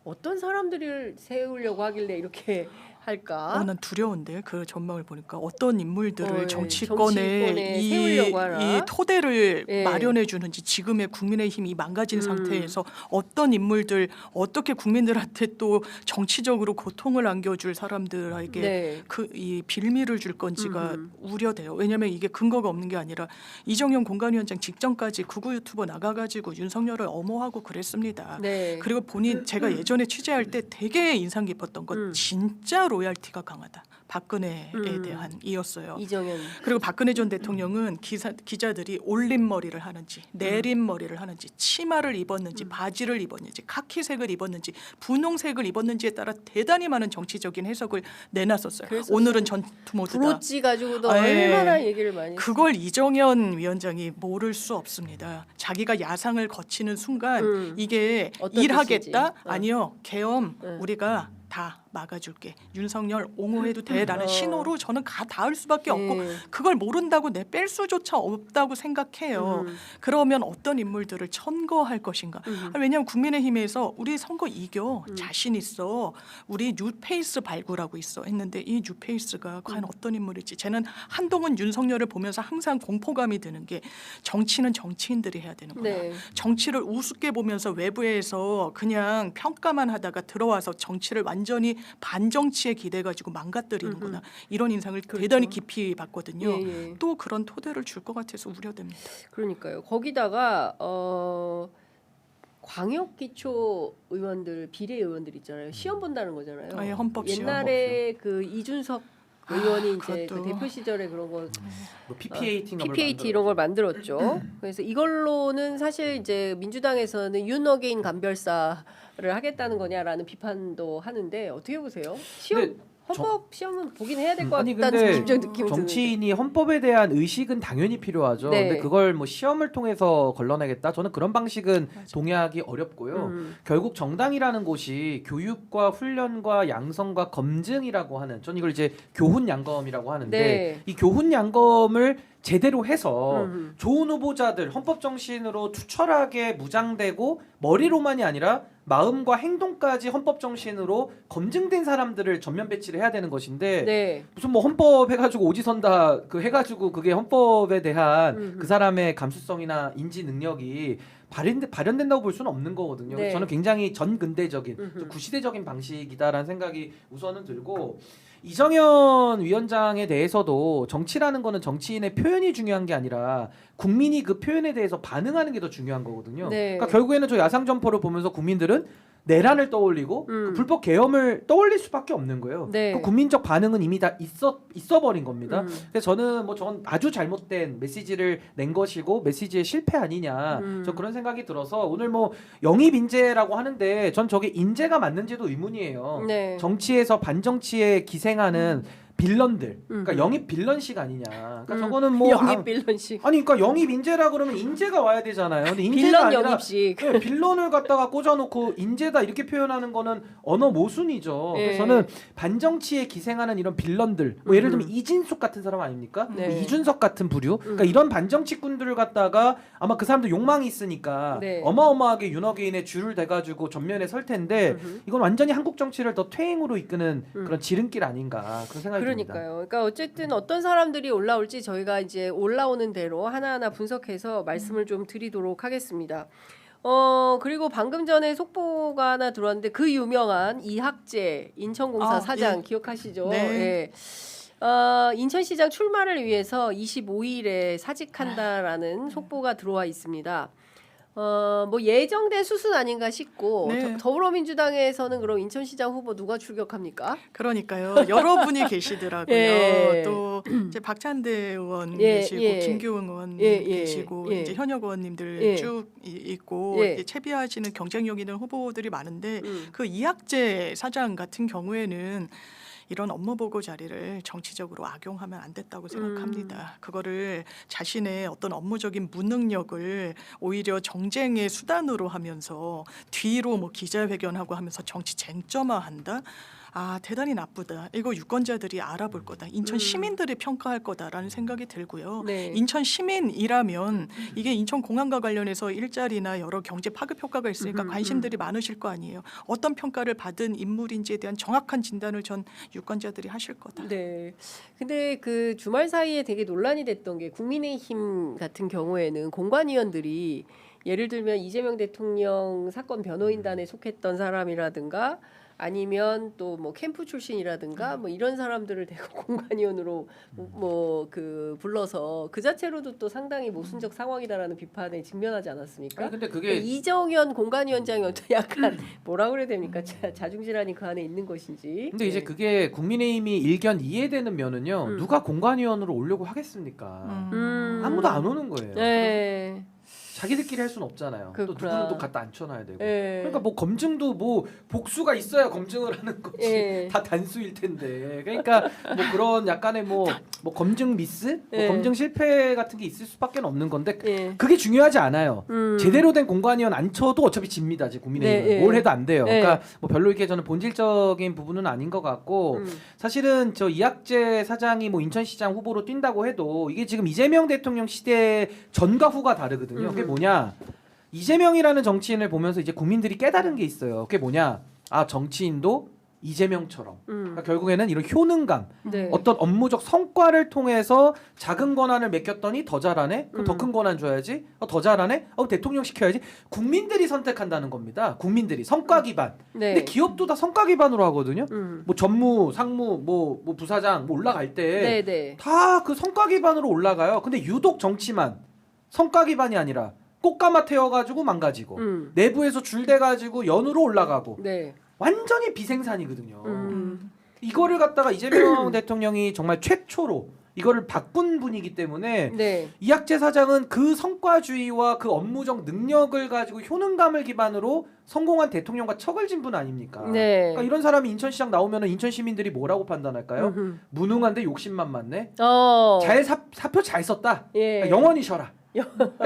어떤 사람들을 세우려고 하길래 이렇게 할까? 난 두려운데 그 전망을 보니까 어떤 인물들을 정치권에 정치권에 세우려고 하나? 이 토대를 예. 마련해 주는지 지금의 국민의힘이 망가진 상태에서 어떤 인물들 어떻게 국민들한테 또 정치적으로 고통을 안겨줄 사람들에게 네. 그 이 빌미를 줄 건지가 우려돼요. 왜냐하면 이게 근거가 없는 게 아니라 이정현 공관위원장 직전까지 극우 유튜버 나가가지고 윤석열을 엄호하고 그랬습니다. 네. 그리고 본인 제가 예전에 취재할 때 되게 인상 깊었던 건 진짜 로얄티가 강하다. 박근혜에 대한 이었어요. 이정현. 그리고 박근혜 전 대통령은 기자들이 올린 머리를 하는지 내린 머리를 하는지 치마를 입었는지 바지를 입었는지 카키색을 입었는지 분홍색을 입었는지에 따라 대단히 많은 정치적인 해석을 내놨었어요. 그랬었어요. 오늘은 전투 모드다. 브로치 가지고도 아, 예. 얼마나 얘기를 많이 그걸 이정현 위원장이 모를 수 없습니다. 자기가 야상을 거치는 순간 이게 어떤 일하겠다? 뜻인지. 아니요. 계엄 우리가 다 막아줄게. 윤석열 옹호해도 돼라는 신호로 저는 닿을 수밖에 없고 네. 그걸 모른다고 내 뺄 수조차 없다고 생각해요. 그러면 어떤 인물들을 천거할 것인가? 왜냐하면 국민의힘에서 우리 선거 이겨 자신 있어. 우리 뉴페이스 발굴하고 있어 했는데 이 뉴페이스가 과연 어떤 인물일지 쟤는 한동훈 윤석열을 보면서 항상 공포감이 드는 게 정치는 정치인들이 해야 되는구나. 네. 정치를 우습게 보면서 외부에서 그냥 평가만 하다가 들어와서 정치를 완전히 반정치에 기대가지고 망가뜨리는구나. 이런 인상을 대단히 깊이 받거든요. 예, 예. 또 그런 토대를 줄 것 같아서 우려됩니다. 그러니까요. 거기다가 광역 기초 의원들 비례 의원들 있잖아요. 시험 본다는 거잖아요. 아예 헌법 시험. 옛날에 그 이준석 의원이 이제 그것도. 그 대표 시절에 그런 거 뭐 PPAT PPAT 이런 걸 만들었죠. 그래서 이걸로는 사실 이제 민주당에서는 윤 어게인 감별사를 하겠다는 거냐라는 비판도 하는데 어떻게 보세요? 시험 근데 헌법 시험은 보긴 해야 될 것 아니, 같다는 근데 기본적인 느낌이 드는데. 정치인이 헌법에 대한 의식은 당연히 필요하죠. 네. 근데 그걸 뭐 시험을 통해서 걸러내겠다. 저는 그런 방식은 맞아. 동의하기 어렵고요. 결국 정당이라는 곳이 교육과 훈련과 양성과 검증이라고 하는, 전 이걸 이제 교훈 양검이라고 하는데 네. 이 교훈 양검을 제대로 해서 음. 좋은 후보자들 헌법 정신으로 투철하게 무장되고 머리로만이 아니라 마음과 행동까지 헌법 정신으로 검증된 사람들을 전면 배치를 해야 되는 것인데 네. 무슨 뭐 헌법 해가지고 오지선다 그 해가지고 그게 헌법에 대한 그 사람의 감수성이나 인지 능력이 발현된다고 볼 수는 없는 거거든요. 네. 저는 굉장히 전근대적인 좀 구시대적인 방식이다라는 생각이 우선은 들고, 이정현 위원장에 대해서도 정치라는 거는 정치인의 표현이 중요한 게 아니라 국민이 그 표현에 대해서 반응하는 게 더 중요한 거거든요. 네. 그러니까 결국에는 저 야상 점퍼를 보면서 국민들은 내란을 떠올리고 그 불법 계엄을 떠올릴 수밖에 없는 거예요. 네. 그 국민적 반응은 이미 다 있어버린 겁니다. 음. 그래서 저는 뭐 저건 아주 잘못된 메시지를 낸 것이고 메시지의 실패 아니냐, 저 그런 생각이 들어서 오늘 뭐 영입 인재라고 하는데 전 저게 인재가 맞는지도 의문이에요. 네. 정치에서 반정치에 기생하는 빌런들, 그러니까 영입 빌런식 아니냐. 그러니까 저거는 뭐 영입 빌런식. 아니 그러니까 영입 인재라 그러면 인재가 와야 되잖아요. 근데 인재가 빌런 아니라 영입식. 네, 빌런을 갖다가 꽂아놓고 인재다 이렇게 표현하는 거는 언어 모순이죠. 네. 그래서 저는 반정치에 기생하는 이런 빌런들, 뭐 예를 들면 이진숙 같은 사람 아닙니까? 네. 뭐 이준석 같은 부류, 그러니까 이런 반정치꾼들을 갖다가 아마 그 사람도 욕망이 있으니까 네. 어마어마하게 윤호개인의 줄을 대가지고 전면에 설 텐데 이건 완전히 한국 정치를 더 퇴행으로 이끄는 그런 지름길 아닌가 그런 생각이 듭니다. 그러니까요. 그러니까 어쨌든 어떤 사람들이 올라올지 저희가 이제 올라오는 대로 하나하나 분석해서 말씀을 좀 드리도록 하겠습니다. 그리고 방금 전에 속보가 하나 들어왔는데 그 유명한 이학재 인천공사 사장 예. 기억하시죠? 네. 예. 인천시장 출마를 위해서 25일에 사직한다라는 속보가 들어와 있습니다. 뭐 예정된 수순 아닌가 싶고 네. 더불어민주당에서는 그럼 인천시장 후보 누가 출격합니까? 그러니까요. 여러분이 계시더라고요. 예. 또 이제 박찬대 의원 예, 계시고 예. 김교웅 의원 예, 예, 계시고 예. 이제 현역 의원님들 예. 쭉 있고 예. 이제 채비하시는 경쟁력 있는 후보들이 많은데 음. 그 이학재 사장 같은 경우에는 이런 업무 보고 자리를 정치적으로 악용하면 안 됐다고 생각합니다. 그거를 자신의 어떤 업무적인 무능력을 오히려 정쟁의 수단으로 하면서 뒤로 뭐 기자회견하고 하면서 정치 쟁점화한다. 아, 대단히 나쁘다. 이거 유권자들이 알아볼 거다. 인천 시민들이 평가할 거다라는 생각이 들고요. 네. 인천 시민이라면 이게 인천 공항과 관련해서 일자리나 여러 경제 파급 효과가 있으니까 관심들이 많으실 거 아니에요. 어떤 평가를 받은 인물인지에 대한 정확한 진단을 전 유권자들이 하실 거다. 네. 근데 그 주말 사이에 되게 논란이 됐던 게 국민의힘 같은 경우에는 공관위원들이 예를 들면 이재명 대통령 사건 변호인단에 속했던 사람이라든가 아니면 또 뭐 캠프 출신이라든가 뭐 이런 사람들을 대거 공관위원으로 뭐 그 불러서 그 자체로도 또 상당히 모순적 상황이다라는 비판에 직면하지 않았습니까? 아니, 근데 그게 이정현 공관위원장이 어떤 약간 뭐라 그래야 됩니까? 자중질환이 그 안에 있는 것인지. 근데 이제 그게 국민의힘이 일견 이해되는 면은요. 누가 공관위원으로 오려고 하겠습니까? 아무도 안 오는 거예요. 네. 자기들끼리 할 수는 없잖아요. 또 그렇구나. 누구를 또 갖다 앉혀놔야 되고. 네. 그러니까 뭐 검증도 뭐 복수가 있어야 검증을 하는 거지. 예. 다 단수일 텐데. 그러니까 뭐 그런 약간의 뭐 검증 미스, 예. 뭐 검증 실패 같은 게 있을 수밖에 없는 건데 예. 그게 중요하지 않아요. 제대로 된 공관위원 안 쳐도 어차피 집니다. 이제 국민의힘은 네, 예. 뭘 해도 안 돼요. 네. 그러니까 뭐 별로 이렇게 저는 본질적인 부분은 아닌 것 같고 사실은 저 이학재 사장이 뭐 인천시장 후보로 뛴다고 해도 이게 지금 이재명 대통령 시대 전과 후가 다르거든요. 그게 뭐냐? 이재명이라는 정치인을 보면서 이제 국민들이 깨달은 게 있어요. 그게 뭐냐? 아, 정치인도 이재명처럼. 그러니까 결국에는 이런 효능감, 네. 어떤 업무적 성과를 통해서 작은 권한을 맡겼더니 더 잘하네? 그럼 더 큰 권한 줘야지? 더 잘하네? 대통령 시켜야지? 국민들이 선택한다는 겁니다. 국민들이 성과 기반. 네. 근데 기업도 다 성과 기반으로 하거든요. 음. 뭐 전무, 상무, 뭐 부사장 뭐 올라갈 때 네. 다 그 성과 기반으로 올라가요. 근데 유독 정치만 성과 기반이 아니라 꽃가마 태워가지고 망가지고 내부에서 줄대가지고 연으로 올라가고 네. 완전히 비생산이거든요. 이거를 갖다가 이재명 대통령이 정말 최초로 이거를 바꾼 분이기 때문에 네. 이학재 사장은 그 성과주의와 그 업무적 능력을 가지고 효능감을 기반으로 성공한 대통령과 척을 진 분 아닙니까? 네. 그러니까 이런 사람이 인천시장 나오면 인천 시민들이 뭐라고 판단할까요? 음흠. 무능한데 욕심만 많네. 어. 사표 잘 썼다. 예. 그러니까 영원히 쉬어라.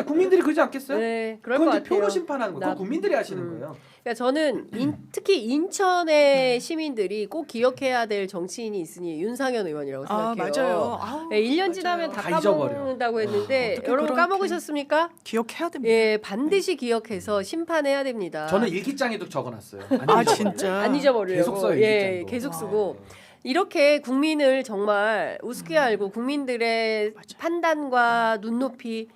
국민들이 그러지 않겠어요? 네. 그럴 것 그건 이제 같아요. 표로 심판하는 거예요. 나- 그건 국민들이 하시는 거예요. 그러니까 저는 특히 인천의 시민들이 꼭 기억해야 될 정치인이 있으니 윤상현 의원이라고 아 생각해요. 맞아요. 아우, 네, 1년 맞아요. 지나면 다 다 잊어버려. 까먹는다고 했는데 어떻게 여러분 그렇게- 까먹으셨습니까? 기억해야 됩니다. 예, 반드시 기억해서 심판해야 됩니다. 저는 일기장에도 적어놨어요. 안 아 잊어버려요. 진짜. 안 잊어버려요. 계속 써요. 예, 일기장도. 계속 아, 쓰고 네. 이렇게 국민을 정말 우습게 알고 국민들의 맞아. 판단과 눈높이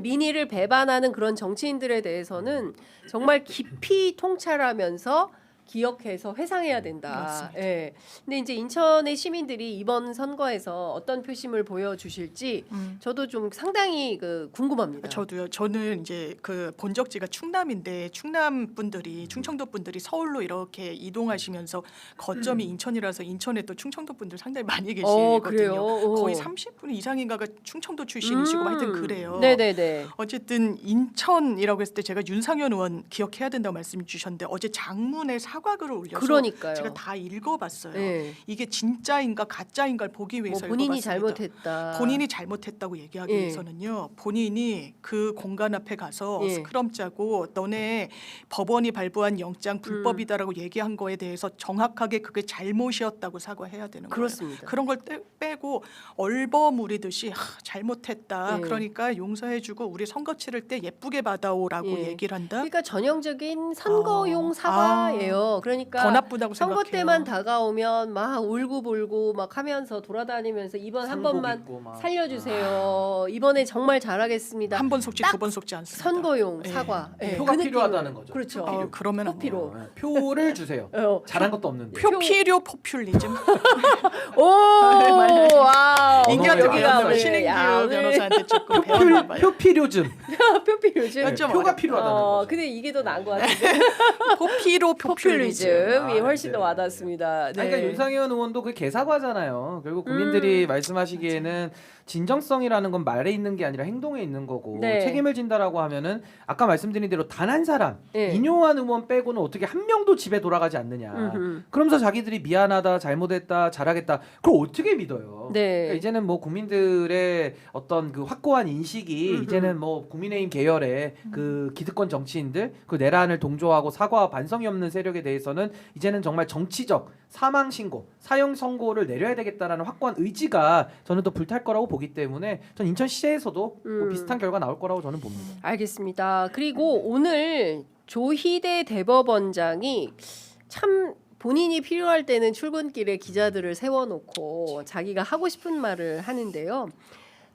민의를 배반하는 그런 정치인들에 대해서는 정말 깊이 통찰하면서 기억해서 회상해야 된다. 맞습니다. 예. 근데 이제 인천의 시민들이 이번 선거에서 어떤 표심을 보여주실지 저도 좀 상당히 궁금합니다. 저도요. 저는 이제 그 본적지가 충남인데 충남 분들이 충청도 분들이 서울로 이렇게 이동하시면서 거점이 인천이라서 인천에 또 충청도 분들 상당히 많이 계시거든요. 그래요? 거의 30분 이상인가가 충청도 출신이시고 하여튼 그래요. 네네네. 어쨌든 인천이라고 했을 때 제가 윤상현 의원 기억해야 된다고 말씀 주셨는데 어제 장문에 사과글을 올려서 그러니까요. 제가 다 읽어봤어요. 네. 이게 진짜인가 가짜인가를 보기 뭐 위해서 본인이 읽어봤습니다. 잘못했다. 본인이 잘못했다고 얘기하기 예. 위해서는요. 본인이 그 공간 앞에 가서 예. 스크럼 짜고 너네 법원이 발부한 영장 불법이다라고 얘기한 거에 대해서 정확하게 그게 잘못이었다고 사과해야 되는 거예요. 그렇습니다. 그런 걸 빼고 얼버무리듯이 잘못했다. 예. 그러니까 용서해주고 우리 선거 치를 때 예쁘게 받아오라고 예. 얘기를 한다. 그러니까 전형적인 선거용 사과예요. 그러니까 더 나쁘다고 선거 생각해요. 때만 다가오면 막 울고불고 막 하면서 돌아다니면서 이번 한 상복 번만 입고 막. 살려주세요. 이번에 정말 잘하겠습니다. 한 번 속지 딱 두 번 속지 않습니다. 선거용 예. 사과. 예, 표가 그 느낌으로. 필요하다는 거죠. 그렇죠. 그러면 안 돼요. 표피로. 표를 주세요. 잘한 것도 없는데. 표필요 포퓰리즘. 오, 와우. 인기한테 여기가 배웠나 봐요. 오늘 신인규 오늘 변호사한테 조금 배웠나 봐요. 표필요즘. 표피로즘. 네, 좀 표가 어렵다. 필요하다는 거죠. 근데 이게 더 나은 것 같은데. 포피로 포퓰리즘이 아, 훨씬 더 네. 와닿습니다. 아니, 그러니까 윤상현 의원도 그 개사과잖아요. 결국 국민들이 말씀하시기에는 진정성이라는 건 말에 있는 게 아니라 행동에 있는 거고 네. 책임을 진다라고 하면은 아까 말씀드린 대로 단 한 사람 네. 인요한 의원 빼고는 어떻게 한 명도 집에 돌아가지 않느냐. 음흠. 그러면서 자기들이 미안하다, 잘못했다, 잘하겠다. 그걸 어떻게 믿어요? 네. 그러니까 이제는 뭐 국민들의 어떤 그 확고한 인식이 이제는 뭐 국민의힘 계열의 그 기득권 정치인들 그 내란을 동조하고 사과와 반성이 없는 세력에 대해서는 이제는 정말 정치적 사망 신고, 사형 선고를 내려야 되겠다라는 확고한 의지가 저는 더 불탈 거라고 보기 때문에 전 인천시에서도 뭐 비슷한 결과 나올 거라고 저는 봅니다. 알겠습니다. 그리고 오늘 조희대 대법원장이 참 본인이 필요할 때는 출근길에 기자들을 세워놓고 자기가 하고 싶은 말을 하는데요.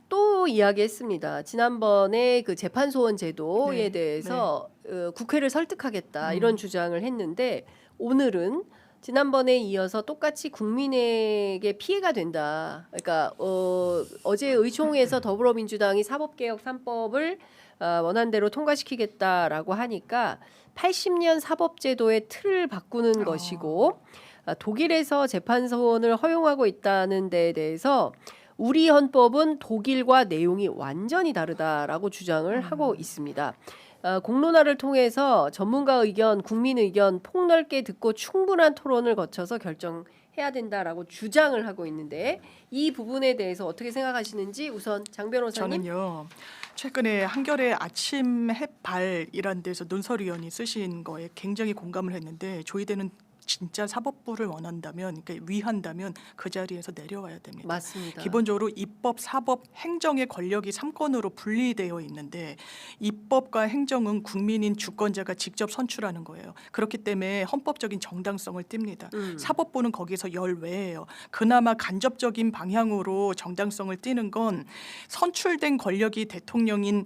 또 이야기했습니다. 지난번에 그 재판소원 제도에 네, 대해서 국회를 설득하겠다 이런 주장을 했는데 오늘은 지난번에 이어서 똑같이 국민에게 피해가 된다. 그러니까 어제 의총에서 더불어민주당이 사법개혁 3법을 원안대로 통과시키겠다라고 하니까 80년 사법제도의 틀을 바꾸는 것이고 독일에서 재판소원을 허용하고 있다는 데에 대해서 우리 헌법은 독일과 내용이 완전히 다르다라고 주장을 하고 있습니다. 공론화를 통해서 전문가 의견, 국민 의견 폭넓게 듣고 충분한 토론을 거쳐서 결정해야 된다라고 주장을 하고 있는데 이 부분에 대해서 어떻게 생각하시는지 우선 장 변호사님. 저는요. 최근에 한겨레 아침 햇발이라는 데서 논설위원이 쓰신 거에 굉장히 공감을 했는데 조희대는 진짜 사법부를 원한다면, 그러니까 위한다면 그 자리에서 내려와야 됩니다. 맞습니다. 기본적으로 입법, 사법, 행정의 권력이 3권으로 분리되어 있는데 입법과 행정은 국민인 주권자가 직접 선출하는 거예요. 그렇기 때문에 헌법적인 정당성을 띱니다. 사법부는 거기서 열외예요. 그나마 간접적인 방향으로 정당성을 띠는 건 선출된 권력이 대통령이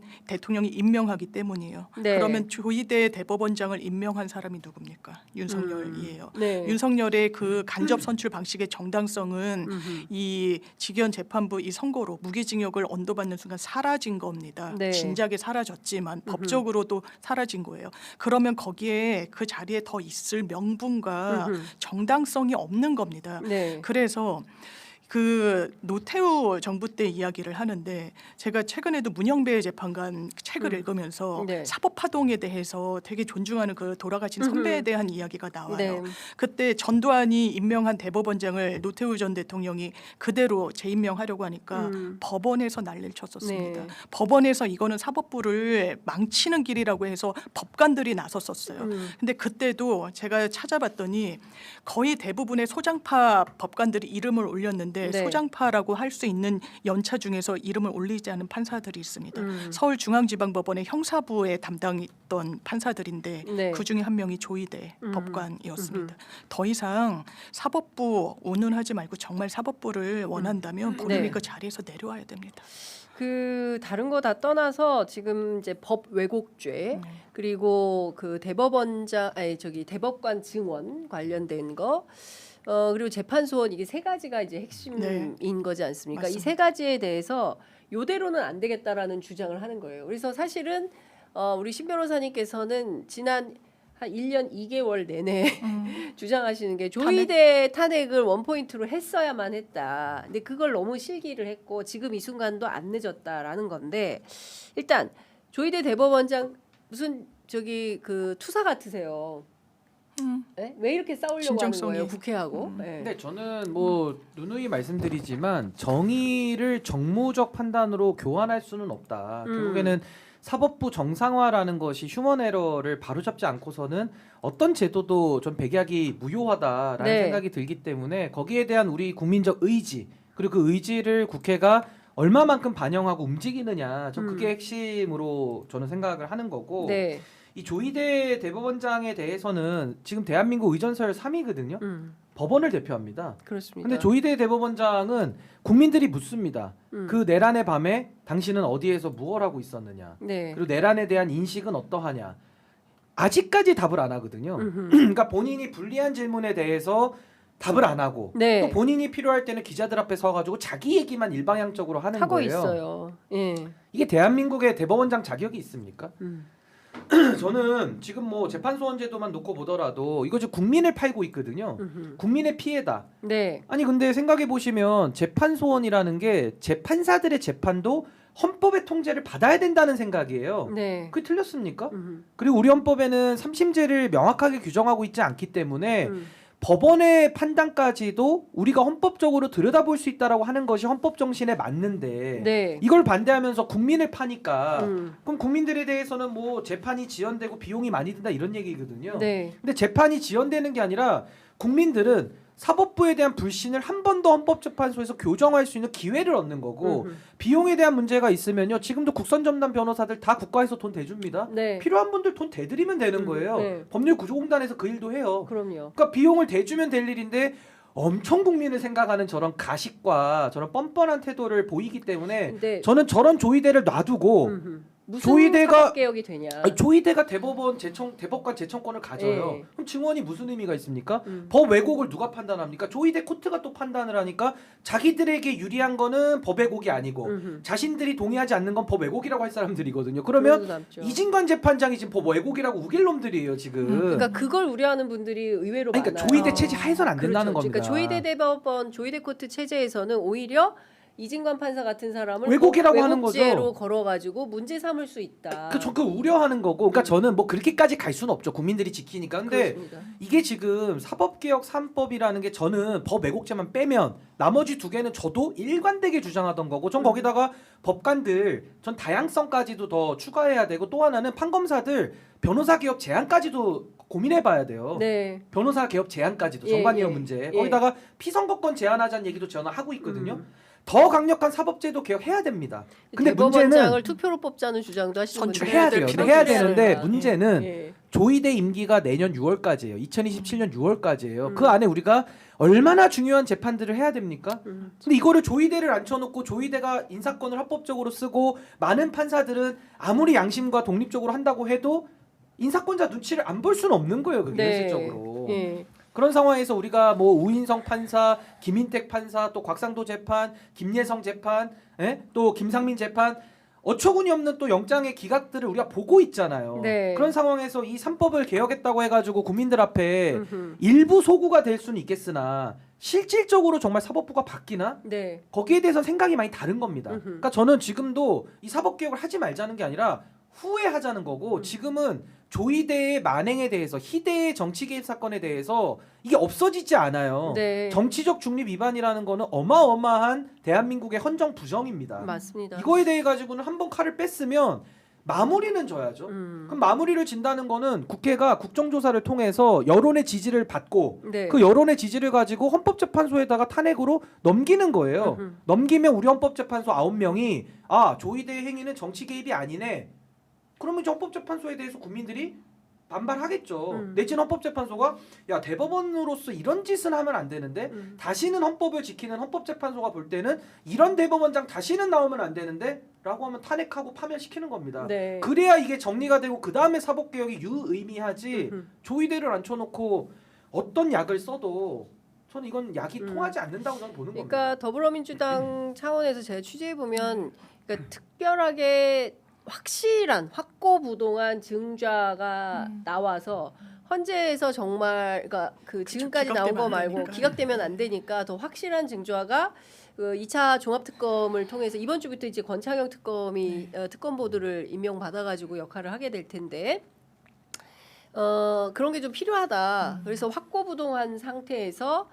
임명하기 때문이에요. 네. 그러면 조희대 대법원장을 임명한 사람이 누굽니까? 윤석열이에요. 네. 윤석열의 그 간접 선출 방식의 정당성은 이 직위원 재판부 이 선고로 무기징역을 언도받는 순간 사라진 겁니다. 네. 진작에 사라졌지만 법적으로도 사라진 거예요. 그러면 거기에 그 자리에 더 있을 명분과 정당성이 없는 겁니다. 네. 그래서 그 노태우 정부 때 이야기를 하는데 제가 최근에도 문영배 재판관 책을 읽으면서 네. 사법파동에 대해서 되게 존중하는 그 돌아가신 선배에 대한 이야기가 나와요. 네. 그때 전두환이 임명한 대법원장을 노태우 전 대통령이 그대로 재임명하려고 하니까 법원에서 난리를 쳤었습니다. 네. 법원에서 이거는 사법부를 망치는 길이라고 해서 법관들이 나섰었어요. 근데 그때도 제가 찾아봤더니 거의 대부분의 소장파 법관들이 이름을 올렸는데 네. 소장파라고 할 수 있는 연차 중에서 이름을 올리지 않은 판사들이 있습니다. 서울중앙지방법원의 형사부에 담당했던 판사들인데 네. 그 중에 한 명이 조희대 법관이었습니다. 더 이상 사법부 운운하지 말고 정말 사법부를 원한다면 본인이 네. 그 자리에서 내려와야 됩니다. 그 다른 거 다 떠나서 지금 이제 법 왜곡죄 그리고 그 대법원장 아니 저기 대법관 증원 관련된 거 그리고 재판 소원 이게 세 가지가 이제 핵심인 네. 거지 않습니까? 이 맞습니다. 세 가지에 대해서 요대로는 안 되겠다라는 주장을 하는 거예요. 그래서 사실은 우리 신 변호사님께서는 지난 한 1년 2개월 내내 주장하시는 게 조희대 탄핵을 원포인트로 했어야만 했다. 근데 그걸 너무 실기를 했고 지금 이 순간도 안 늦었다라는 건데 일단 조희대 대법원장 무슨 저기 그 투사 같으세요. 네? 왜 이렇게 싸우려고 진정성이. 하는 거예요? 국회하고. 네. 근데 저는 뭐 누누이 말씀드리지만 정의를 정무적 판단으로 교환할 수는 없다. 결국에는 사법부 정상화라는 것이 휴먼 에러를 바로잡지 않고서는 어떤 제도도 좀 백약이 무효하다라는 네. 생각이 들기 때문에 거기에 대한 우리 국민적 의지 그리고 그 의지를 국회가 얼마만큼 반영하고 움직이느냐 전 그게 핵심으로 저는 생각을 하는 거고 네. 이 조희대 대법원장에 대해서는 지금 대한민국 의전서열 3위거든요. 법원을 대표합니다. 그렇습니다. 근데 조희대 대법원장은 국민들이 묻습니다. 그 내란의 밤에 당신은 어디에서 무엇 하고 있었느냐. 네. 그리고 내란에 대한 인식은 어떠하냐. 아직까지 답을 안 하거든요. 그러니까 본인이 불리한 질문에 대해서 답을 안 하고 네. 또 본인이 필요할 때는 기자들 앞에 서가지고 자기 얘기만 일방향적으로 하는 하고 거예요. 있어요. 예. 이게 대한민국의 대법원장 자격이 있습니까? 저는 지금 뭐 재판소원제도만 놓고 보더라도 이거 지금 국민을 팔고 있거든요. 국민의 피해다. 네. 아니 근데 생각해 보시면 재판소원이라는 게 재판사들의 재판도 헌법의 통제를 받아야 된다는 생각이에요. 네. 그게 틀렸습니까? 그리고 우리 헌법에는 삼심제를 명확하게 규정하고 있지 않기 때문에 법원의 판단까지도 우리가 헌법적으로 들여다볼 수 있다라고 하는 것이 헌법 정신에 맞는데 네. 이걸 반대하면서 국민을 파니까 그럼 국민들에 대해서는 뭐 재판이 지연되고 비용이 많이 든다 이런 얘기거든요. 네. 근데 재판이 지연되는 게 아니라 국민들은 사법부에 대한 불신을 한 번 더 헌법재판소에서 교정할 수 있는 기회를 얻는 거고 비용에 대한 문제가 있으면요. 지금도 국선전담 변호사들 다 국가에서 돈 대줍니다. 네. 필요한 분들 돈 대드리면 되는 거예요. 네. 법률구조공단에서 그 일도 해요. 그럼요. 그러니까 비용을 대주면 될 일인데 엄청 국민을 생각하는 저런 가식과 저런 뻔뻔한 태도를 보이기 때문에 근데 저는 저런 조의대를 놔두고 무슨 조희대가- 사법 개혁이 되냐? 아니, 조의대가 대법관 제청권을 가져요. 네. 그럼 증언이 무슨 의미가 있습니까? 법 왜곡을 누가 판단합니까? 조의대 코트가 또 판단을 하니까 자기들에게 유리한 거는 법 왜곡이 아니고 자신들이 동의하지 않는 건 법 왜곡이라고 할 사람들이거든요. 그러면 그러고 남죠. 이진관 재판장이 지금 법 왜곡이라고 우길 놈들이에요 지금. 그러니까 그걸 우려하는 분들이 의외로 그러니까 많아요. 조의대 체제 하에서는 안 된다는 그렇죠. 겁니다. 그러니까 조희대 대법원, 조희대 코트 체제에서는 오히려 이진관 판사 같은 사람을 왜곡이라고 하는 거죠. 왜곡죄로 걸어가지고 문제 삼을 수 있다. 그 우려하는 거고, 그러니까 저는 뭐 그렇게까지 갈 수는 없죠. 국민들이 지키니까. 근데 그렇습니다. 이게 지금 사법개혁 3법이라는 게 저는 법 왜곡죄만 빼면 나머지 두 개는 저도 일관되게 주장하던 거고, 전 거기다가 법관들 전 다양성까지도 더 추가해야 되고, 또 하나는 판검사들 변호사 개혁 제한까지도 고민해봐야 돼요. 네. 변호사 개혁 제한까지도 예, 전반위원 예, 문제. 예. 거기다가 피선거권 제한하자는 얘기도 저는 하고 있거든요. 더 강력한 사법제도 개혁해야 됩니다. 근데 대법원장을 문제는 투표로 뽑자는 주장도 하시는 분들 해야 돼요. 해야 되는데 있습니다. 문제는 예. 조의대 임기가 내년 6월까지예요. 2027년 6월까지예요. 그 안에 우리가 얼마나 중요한 재판들을 해야 됩니까? 근데 이거를 조의대를 앉혀놓고 조의대가 인사권을 합법적으로 쓰고 많은 판사들은 아무리 양심과 독립적으로 한다고 해도 인사권자 눈치를 안 볼 수는 없는 거예요. 그게 네. 현실적으로. 예. 그런 상황에서 우리가 뭐 우인성 판사, 김인택 판사, 또 곽상도 재판, 김예성 재판, 또 김상민 재판 어처구니 없는 또 영장의 기각들을 우리가 보고 있잖아요. 네. 그런 상황에서 이 3법을 개혁했다고 해가지고 국민들 앞에 일부 소구가 될 수는 있겠으나 실질적으로 정말 사법부가 바뀌나? 네. 거기에 대해서 생각이 많이 다른 겁니다. 음흠. 그러니까 저는 지금도 이 사법개혁을 하지 말자는 게 아니라 후에 하자는 거고 지금은 조이대의 만행에 대해서 희대의 정치 개입 사건에 대해서 이게 없어지지 않아요. 네. 정치적 중립 위반이라는 거는 어마어마한 대한민국의 헌정 부정입니다. 맞습니다. 이거에 대해 가지고는 한번 칼을 뺐으면 마무리는 져야죠. 그럼 마무리를 진다는 거는 국회가 국정조사를 통해서 여론의 지지를 받고 네. 그 여론의 지지를 가지고 헌법재판소에다가 탄핵으로 넘기는 거예요. 넘기면 우리 헌법재판소 9명이 아 조이대의 행위는 정치 개입이 아니네. 그러면 이제 헌법재판소에 대해서 국민들이 반발하겠죠. 내지는 헌법재판소가 야 대법원으로서 이런 짓은 하면 안 되는데 다시는 헌법을 지키는 헌법재판소가 볼 때는 이런 대법원장 다시는 나오면 안 되는데 라고 하면 탄핵하고 파면시키는 겁니다. 네. 그래야 이게 정리가 되고 그 다음에 사법개혁이 유의미하지 조이대를 앉혀놓고 어떤 약을 써도 저는 이건 약이 통하지 않는다고 저는 보는 겁니다. 그러니까 더불어민주당 차원에서 제가 취재해 보면 그러니까 특별하게 확실한 확고부동한 증좌가 나와서 헌재에서 정말 그러니까 그 지금까지 나온 거 기각되면 안 말고 되니까. 기각되면 안 되니까 더 확실한 증좌가 그 2차 종합특검을 통해서 이번 주부터 이제 권창영 특검이 특검보드를 임명받아가지고 역할을 하게 될 텐데 그런 게 좀 필요하다. 그래서 확고부동한 상태에서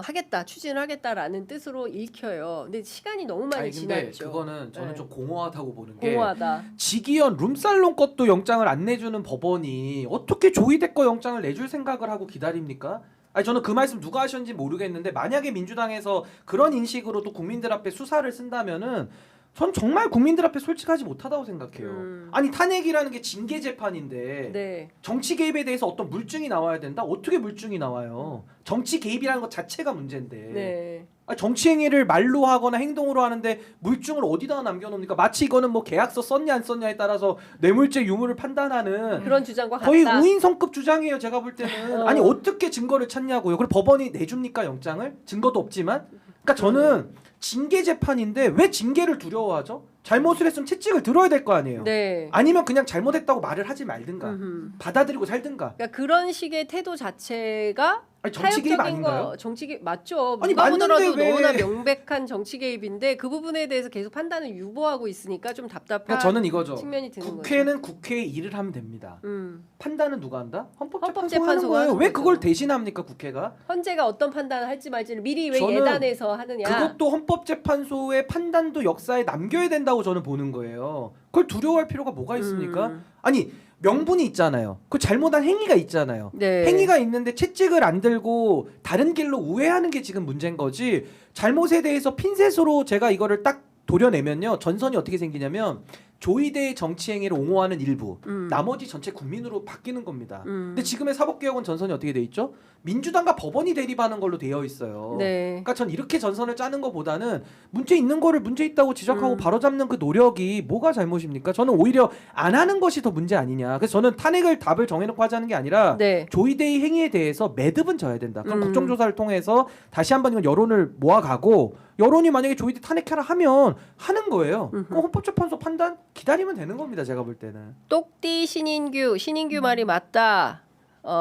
하겠다, 추진을 하겠다라는 뜻으로 읽혀요. 근데 시간이 너무 많이 아니 근데 지났죠. 그거는 저는 네. 좀 공허하다고 보는 게 공허하다. 지기현 룸살롱 것도 영장을 안 내주는 법원이 어떻게 조이대 거 영장을 내줄 생각을 하고 기다립니까? 아니 저는 그 말씀 누가 하셨는지 모르겠는데 만약에 민주당에서 그런 인식으로 또 국민들 앞에 수사를 쓴다면은 전 정말 국민들 앞에 솔직하지 못하다고 생각해요. 아니 탄핵이라는 게 징계 재판인데 네. 정치 개입에 대해서 어떤 물증이 나와야 된다? 어떻게 물증이 나와요? 정치 개입이라는 것 자체가 문제인데 네. 아니, 정치 행위를 말로 하거나 행동으로 하는데 물증을 어디다가 남겨놓습니까? 마치 이거는 뭐 계약서 썼냐 안 썼냐에 따라서 뇌물죄 유무를 판단하는 그런 주장과 같다. 거의 우인성급 주장이에요. 제가 볼 때는 어. 아니 어떻게 증거를 찾냐고요. 그리고 법원이 내줍니까 영장을? 증거도 없지만 그러니까 저는 징계 재판인데 왜 징계를 두려워하죠? 잘못을 했으면 채찍을 들어야 될 거 아니에요. 네. 아니면 그냥 잘못했다고 말을 하지 말든가 받아들이고 살든가. 그러니까 그런 식의 태도 자체가 아니, 정치 개입 타협적인 아닌가요? 거, 정치 개입 맞죠. 아니, 누가 맞는데 보더라도 왜- 너무나 명백한 정치 개입인데 그 부분에 대해서 계속 판단을 유보하고 있으니까 좀 답답한 그러니까 저는 이거죠. 측면이 드는 국회는 국회의 일을 하면 됩니다. 거죠. 판단은 누가 한다? 헌법재판소가 하는 헌법재판소가 거예요. 하는 왜 거죠. 그걸 대신합니까 국회가? 헌재가 어떤 판단을 할지 말지를 미리 왜 저는 예단해서 하느냐. 그것도 헌법재판소의 판단도 역사에 남겨야 된다고 저는 보는 거예요. 그걸 두려워할 필요가 뭐가 있습니까? 아니 명분이 있잖아요. 그 잘못한 행위가 있잖아요. 네. 행위가 있는데 채찍을 안 들고 다른 길로 우회하는 게 지금 문제인 거지. 잘못에 대해서 핀셋으로 제가 이거를 딱 도려내면요. 전선이 어떻게 생기냐면 조이대의 정치 행위를 옹호하는 일부, 나머지 전체 국민으로 바뀌는 겁니다. 근데 지금의 사법개혁은 전선이 어떻게 돼 있죠? 민주당과 법원이 대립하는 걸로 되어 있어요. 네. 그러니까 전 이렇게 전선을 짜는 것보다는 문제 있는 거를 문제 있다고 지적하고 바로잡는 그 노력이 뭐가 잘못입니까? 저는 오히려 안 하는 것이 더 문제 아니냐. 그래서 저는 탄핵을 답을 정해놓고 하자는 게 아니라 네. 조이대의 행위에 대해서 매듭은 져야 된다. 그럼 국정조사를 통해서 다시 한번 이건 여론을 모아가고 여론이 만약에 조이대 탄핵하라 하면 하는 거예요. 그럼 헌법재판소 판단 기다리면 되는 겁니다. 제가 볼 때는. 똑띠 신인규 말이 맞다.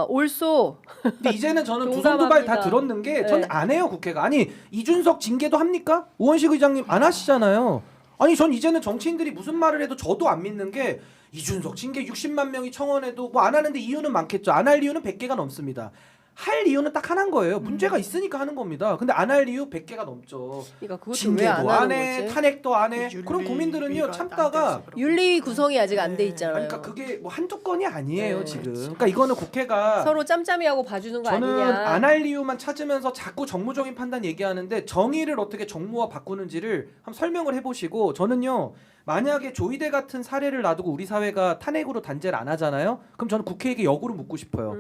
올소. 근데 이제는 저는 두 동감합니다. 손 두 발 다 들었는 게 전 네. 안 해요 국회가. 아니 이준석 징계도 합니까? 우원식 의장님 안 하시잖아요. 아니 전 이제는 정치인들이 무슨 말을 해도 저도 안 믿는 게 이준석 징계 60만 명이 청원해도 뭐 안 하는데 이유는 많겠죠. 안 할 이유는 100개가 넘습니다. 할 이유는 딱 하나인 거예요. 문제가 있으니까 하는 겁니다. 근데 안 할 이유 100개가 넘죠. 그러니까 그것도 왜 징계도 안 안 하는 해, 거지? 탄핵도 안 해. 그럼 윤리위가 국민들은요 안 참다가 돼서 그런 윤리 구성이 아직 안 돼 네. 있잖아요. 그러니까 그게 뭐 한두 건이 아니에요 네. 지금. 그러니까 이거는 국회가 서로 짬짬이하고 봐주는 거 저는 아니냐. 안 할 이유만 찾으면서 자꾸 정무적인 판단 얘기하는데 정의를 어떻게 정무화 바꾸는지를 한번 설명을 해보시고 저는요 만약에 조이대 같은 사례를 놔두고 우리 사회가 탄핵으로 단죄를 안 하잖아요. 그럼 저는 국회에게 역으로 묻고 싶어요.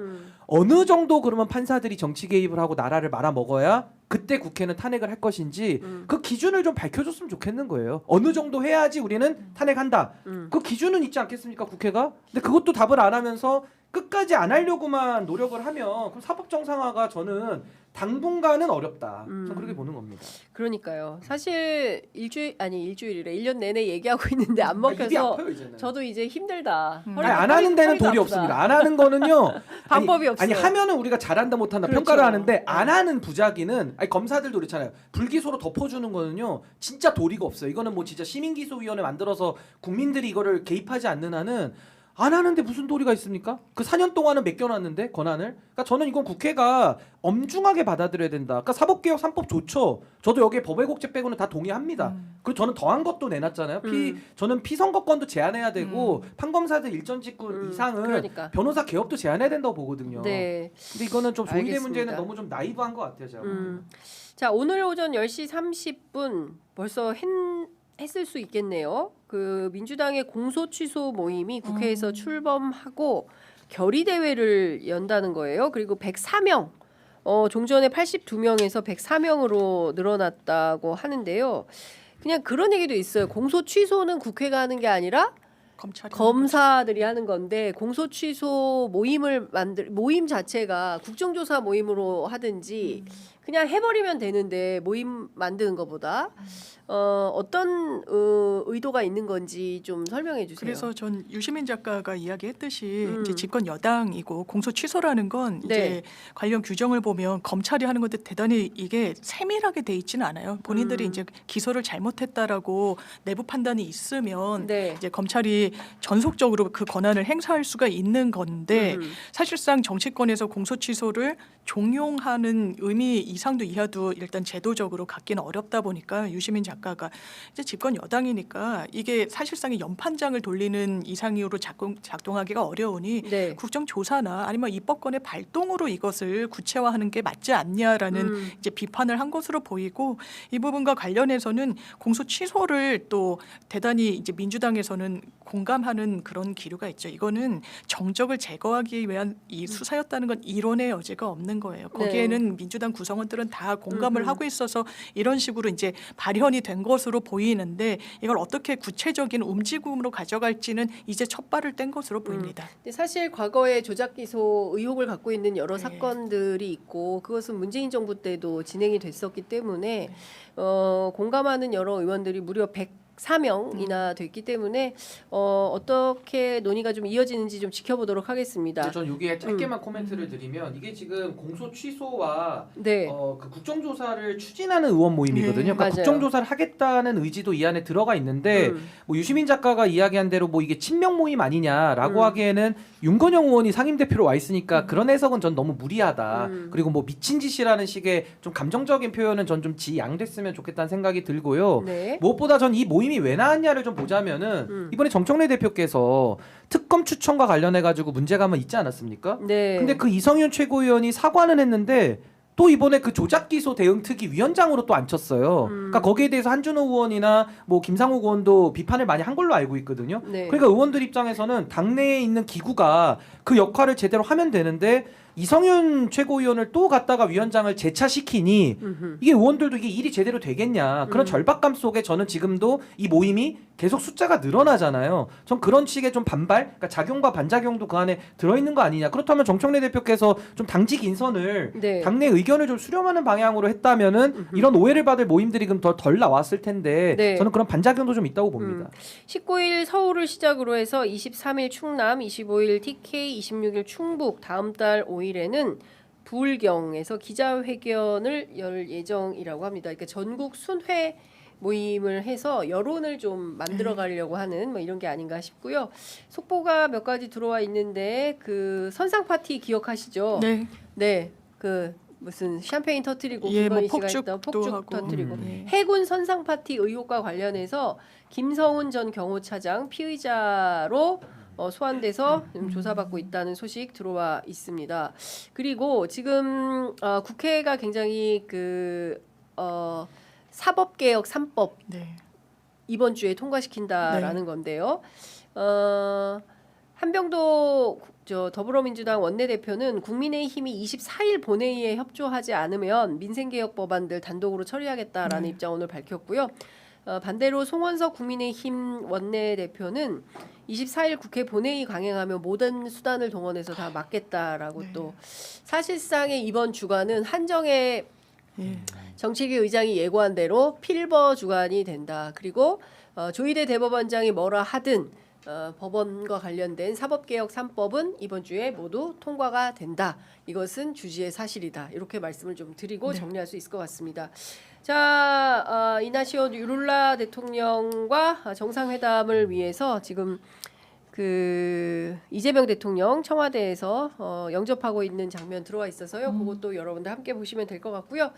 어느 정도 그러면 판사들이 정치 개입을 하고 나라를 말아먹어야 그때 국회는 탄핵을 할 것인지 그 기준을 좀 밝혀줬으면 좋겠는 거예요. 어느 정도 해야지 우리는 탄핵한다. 그 기준은 있지 않겠습니까 국회가? 근데 그것도 답을 안 하면서 끝까지 안 하려고만 노력을 하면 그럼 사법 정상화가 저는 당분간은 어렵다. 저는 그렇게 보는 겁니다. 그러니까요. 사실 일주일이래. 1년 내내 얘기하고 있는데 안 입이 먹혀서 아파요, 이제는. 저도 이제 힘들다. 아니, 안 하는 데는 돌이 없습니다. 안 하는 거는요. 방법이 없어요. 아니 하면은 우리가 잘한다 못한다 그렇죠. 평가를 하는데 안 하는 부작위는 아니 검사들도 그렇잖아요. 불기소로 덮어주는 거는요. 진짜 도리가 없어요. 이거는 뭐 진짜 시민기소위원회 만들어서 국민들이 이거를 개입하지 않는 한은 안 하는데 무슨 도리가 있습니까? 그 4년 동안은 맡겨놨는데 권한을. 그러니까 저는 이건 국회가 엄중하게 받아들여야 된다. 그러니까 사법개혁 3법 좋죠. 저도 여기에 법외국제 빼고는 다 동의합니다. 그리고 저는 더한 것도 내놨잖아요. 저는 피선거권도 제한해야 되고 판검사들 일전 직군 이상은 그러니까. 변호사 개업도 제한해야 된다고 보거든요. 네. 근데 이거는 좀 조의대 알겠습니다. 문제는 너무 좀 나이브한 것 같아요. 제가. 자, 오늘 오전 10시 30분 벌써 했을 수 있겠네요. 그 민주당의 공소 취소 모임이 국회에서 출범하고 결의 대회를 연다는 거예요. 그리고 104명, 종전에 82명에서 104명으로 늘어났다고 하는데요. 그냥 그런 얘기도 있어요. 공소 취소는 국회가 하는 게 아니라 검사들이 하는 건데 공소 취소 모임 자체가 국정조사 모임으로 하든지 그냥 해버리면 되는데 모임 만드는 것보다 어떤 의도가 있는 건지 좀 설명해 주세요. 그래서 전 유시민 작가가 이야기했듯이 이제 집권 여당이고 공소 취소라는 건 네. 이제 관련 규정을 보면 검찰이 하는 것도 대단히 이게 세밀하게 돼 있지는 않아요. 본인들이 이제 기소를 잘못했다라고 내부 판단이 있으면 네. 이제 검찰이 전속적으로 그 권한을 행사할 수가 있는 건데 사실상 정치권에서 공소 취소를 종용하는 의미 이상도 이하도 일단 제도적으로 갖기는 어렵다 보니까 유시민 작가가 이제 집권 여당이니까 이게 사실상의 연판장을 돌리는 이상으로 작동하기가 어려우니 네. 국정조사나 아니면 입법권의 발동으로 이것을 구체화하는 게 맞지 않냐라는 이제 비판을 한 것으로 보이고 이 부분과 관련해서는 공소 취소를 또 대단히 이제 민주당에서는 공감하는 그런 기류가 있죠. 이거는 정적을 제거하기 위한 이 수사였다는 건 이론의 여지가 없는 거예요. 거기에는 민주당 구성원들은 다 공감을 하고 있어서 이런 식으로 이제 발현이 된 것으로 보이는데 이걸 어떻게 구체적인 움직임으로 가져갈지는 이제 첫 발을 뗀 것으로 보입니다. 근데 사실 과거에 조작 기소 의혹을 갖고 있는 여러 네. 사건들이 있고 그것은 문재인 정부 때도 진행이 됐었기 때문에 공감하는 여러 의원들이 무려 104명이나 됐기 때문에 어떻게 논의가 좀 이어지는지 좀 지켜보도록 하겠습니다. 전 여기에 짧게만 코멘트를 드리면 이게 지금 공소 취소와 네. 그 국정조사를 추진하는 의원 모임이거든요. 네. 그러니까 맞아요. 국정조사를 하겠다는 의지도 이 안에 들어가 있는데 뭐 유시민 작가가 이야기한 대로 뭐 이게 친명 모임 아니냐라고 하기에는 윤건영 의원이 상임대표로 와 있으니까 그런 해석은 전 너무 무리하다. 그리고 뭐 미친 짓이라는 식의 좀 감정적인 표현은 전 좀 지양됐으면 좋겠다는 생각이 들고요. 네. 무엇보다 전 이 모임이 왜 나왔냐를 좀 보자면은 이번에 정청래 대표께서 특검 추천과 관련해 가지고 문제가 한번 있지 않았습니까? 네. 근데 그 이성윤 최고위원이 사과는 했는데 또 이번에 그 조작기소 대응특위 위원장으로 또 앉혔어요. 그러니까 거기에 대해서 한준호 의원이나 뭐 김상욱 의원도 비판을 많이 한 걸로 알고 있거든요. 네. 그러니까 의원들 입장에서는 당내에 있는 기구가 그 역할을 제대로 하면 되는데 이성윤 최고위원을 또 갖다가 위원장을 재차시키니 이게 의원들도 이게 일이 제대로 되겠냐 그런 절박감 속에 저는 지금도 이 모임이 계속 숫자가 늘어나잖아요. 전 그런 식의 좀 반발, 그러니까 작용과 반작용도 그 안에 들어있는 거 아니냐. 그렇다면 정청래 대표께서 좀 당직 인선을 네. 당내 의견을 좀 수렴하는 방향으로 했다면은 이런 오해를 받을 모임들이 그럼 덜 나왔을 텐데 네. 저는 그런 반작용도 좀 있다고 봅니다. 19일 서울을 시작으로 해서 23일 충남, 25일 TK, 26일 충북, 다음 달 5일에는 부울경에서 기자회견을 열 예정이라고 합니다. 그러니까 전국 순회 모임을 해서 여론을 좀 만들어 가려고 하는 뭐 이런 게 아닌가 싶고요. 속보가 몇 가지 들어와 있는데 그 선상 파티 기억하시죠? 네. 네. 그 무슨 샴페인 터뜨리고 예, 뭐 김건희 씨가 했던 폭죽도 폭죽 하고. 터뜨리고 네. 해군 선상 파티 의혹과 관련해서 김성훈 전 경호차장 피의자로 소환돼서 조사받고 있다는 소식 들어와 있습니다. 그리고 지금 국회가 굉장히 사법개혁 3법 네. 이번 주에 통과시킨다라는 건데요. 한병도 더불어민주당 원내대표는 국민의힘이 24일 본회의에 협조하지 않으면 민생개혁 법안들 단독으로 처리하겠다라는 입장 오늘 밝혔고요. 반대로 송원석 국민의힘 원내대표는 24일 국회 본회의 강행하며 모든 수단을 동원해서 다 막겠다라고 네. 또 사실상의 이번 주간은 한정의 예. 정책위 의장이 예고한 대로 필버 주간이 된다. 그리고 조희대 대법원장이 뭐라 하든 법원과 관련된 사법개혁 3법은 이번 주에 모두 통과가 된다. 이것은 주지의 사실이다. 이렇게 말씀을 좀 드리고 네. 정리할 수 있을 것 같습니다. 자, 이나시오 룰라 대통령과 정상회담을 위해서 지금 그 이재명 대통령 청와대에서 영접하고 있는 장면 들어와 있어서요. 그것도 여러분들 함께 보시면 될 것 같고요.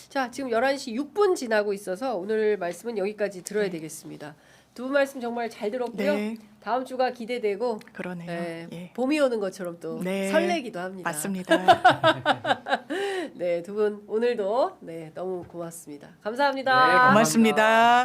자, 지금 11시 6분 지나고 있어서 오늘 말씀은 여기까지 들어야 되겠습니다. 두 분 말씀 정말 잘 들었고요. 네. 다음 주가 기대되고 그러네요. 네, 예. 봄이 오는 것처럼 또 네. 설레기도 합니다. 맞습니다. 네, 두 분 오늘도 네, 너무 고맙습니다. 감사합니다. 네, 고맙습니다.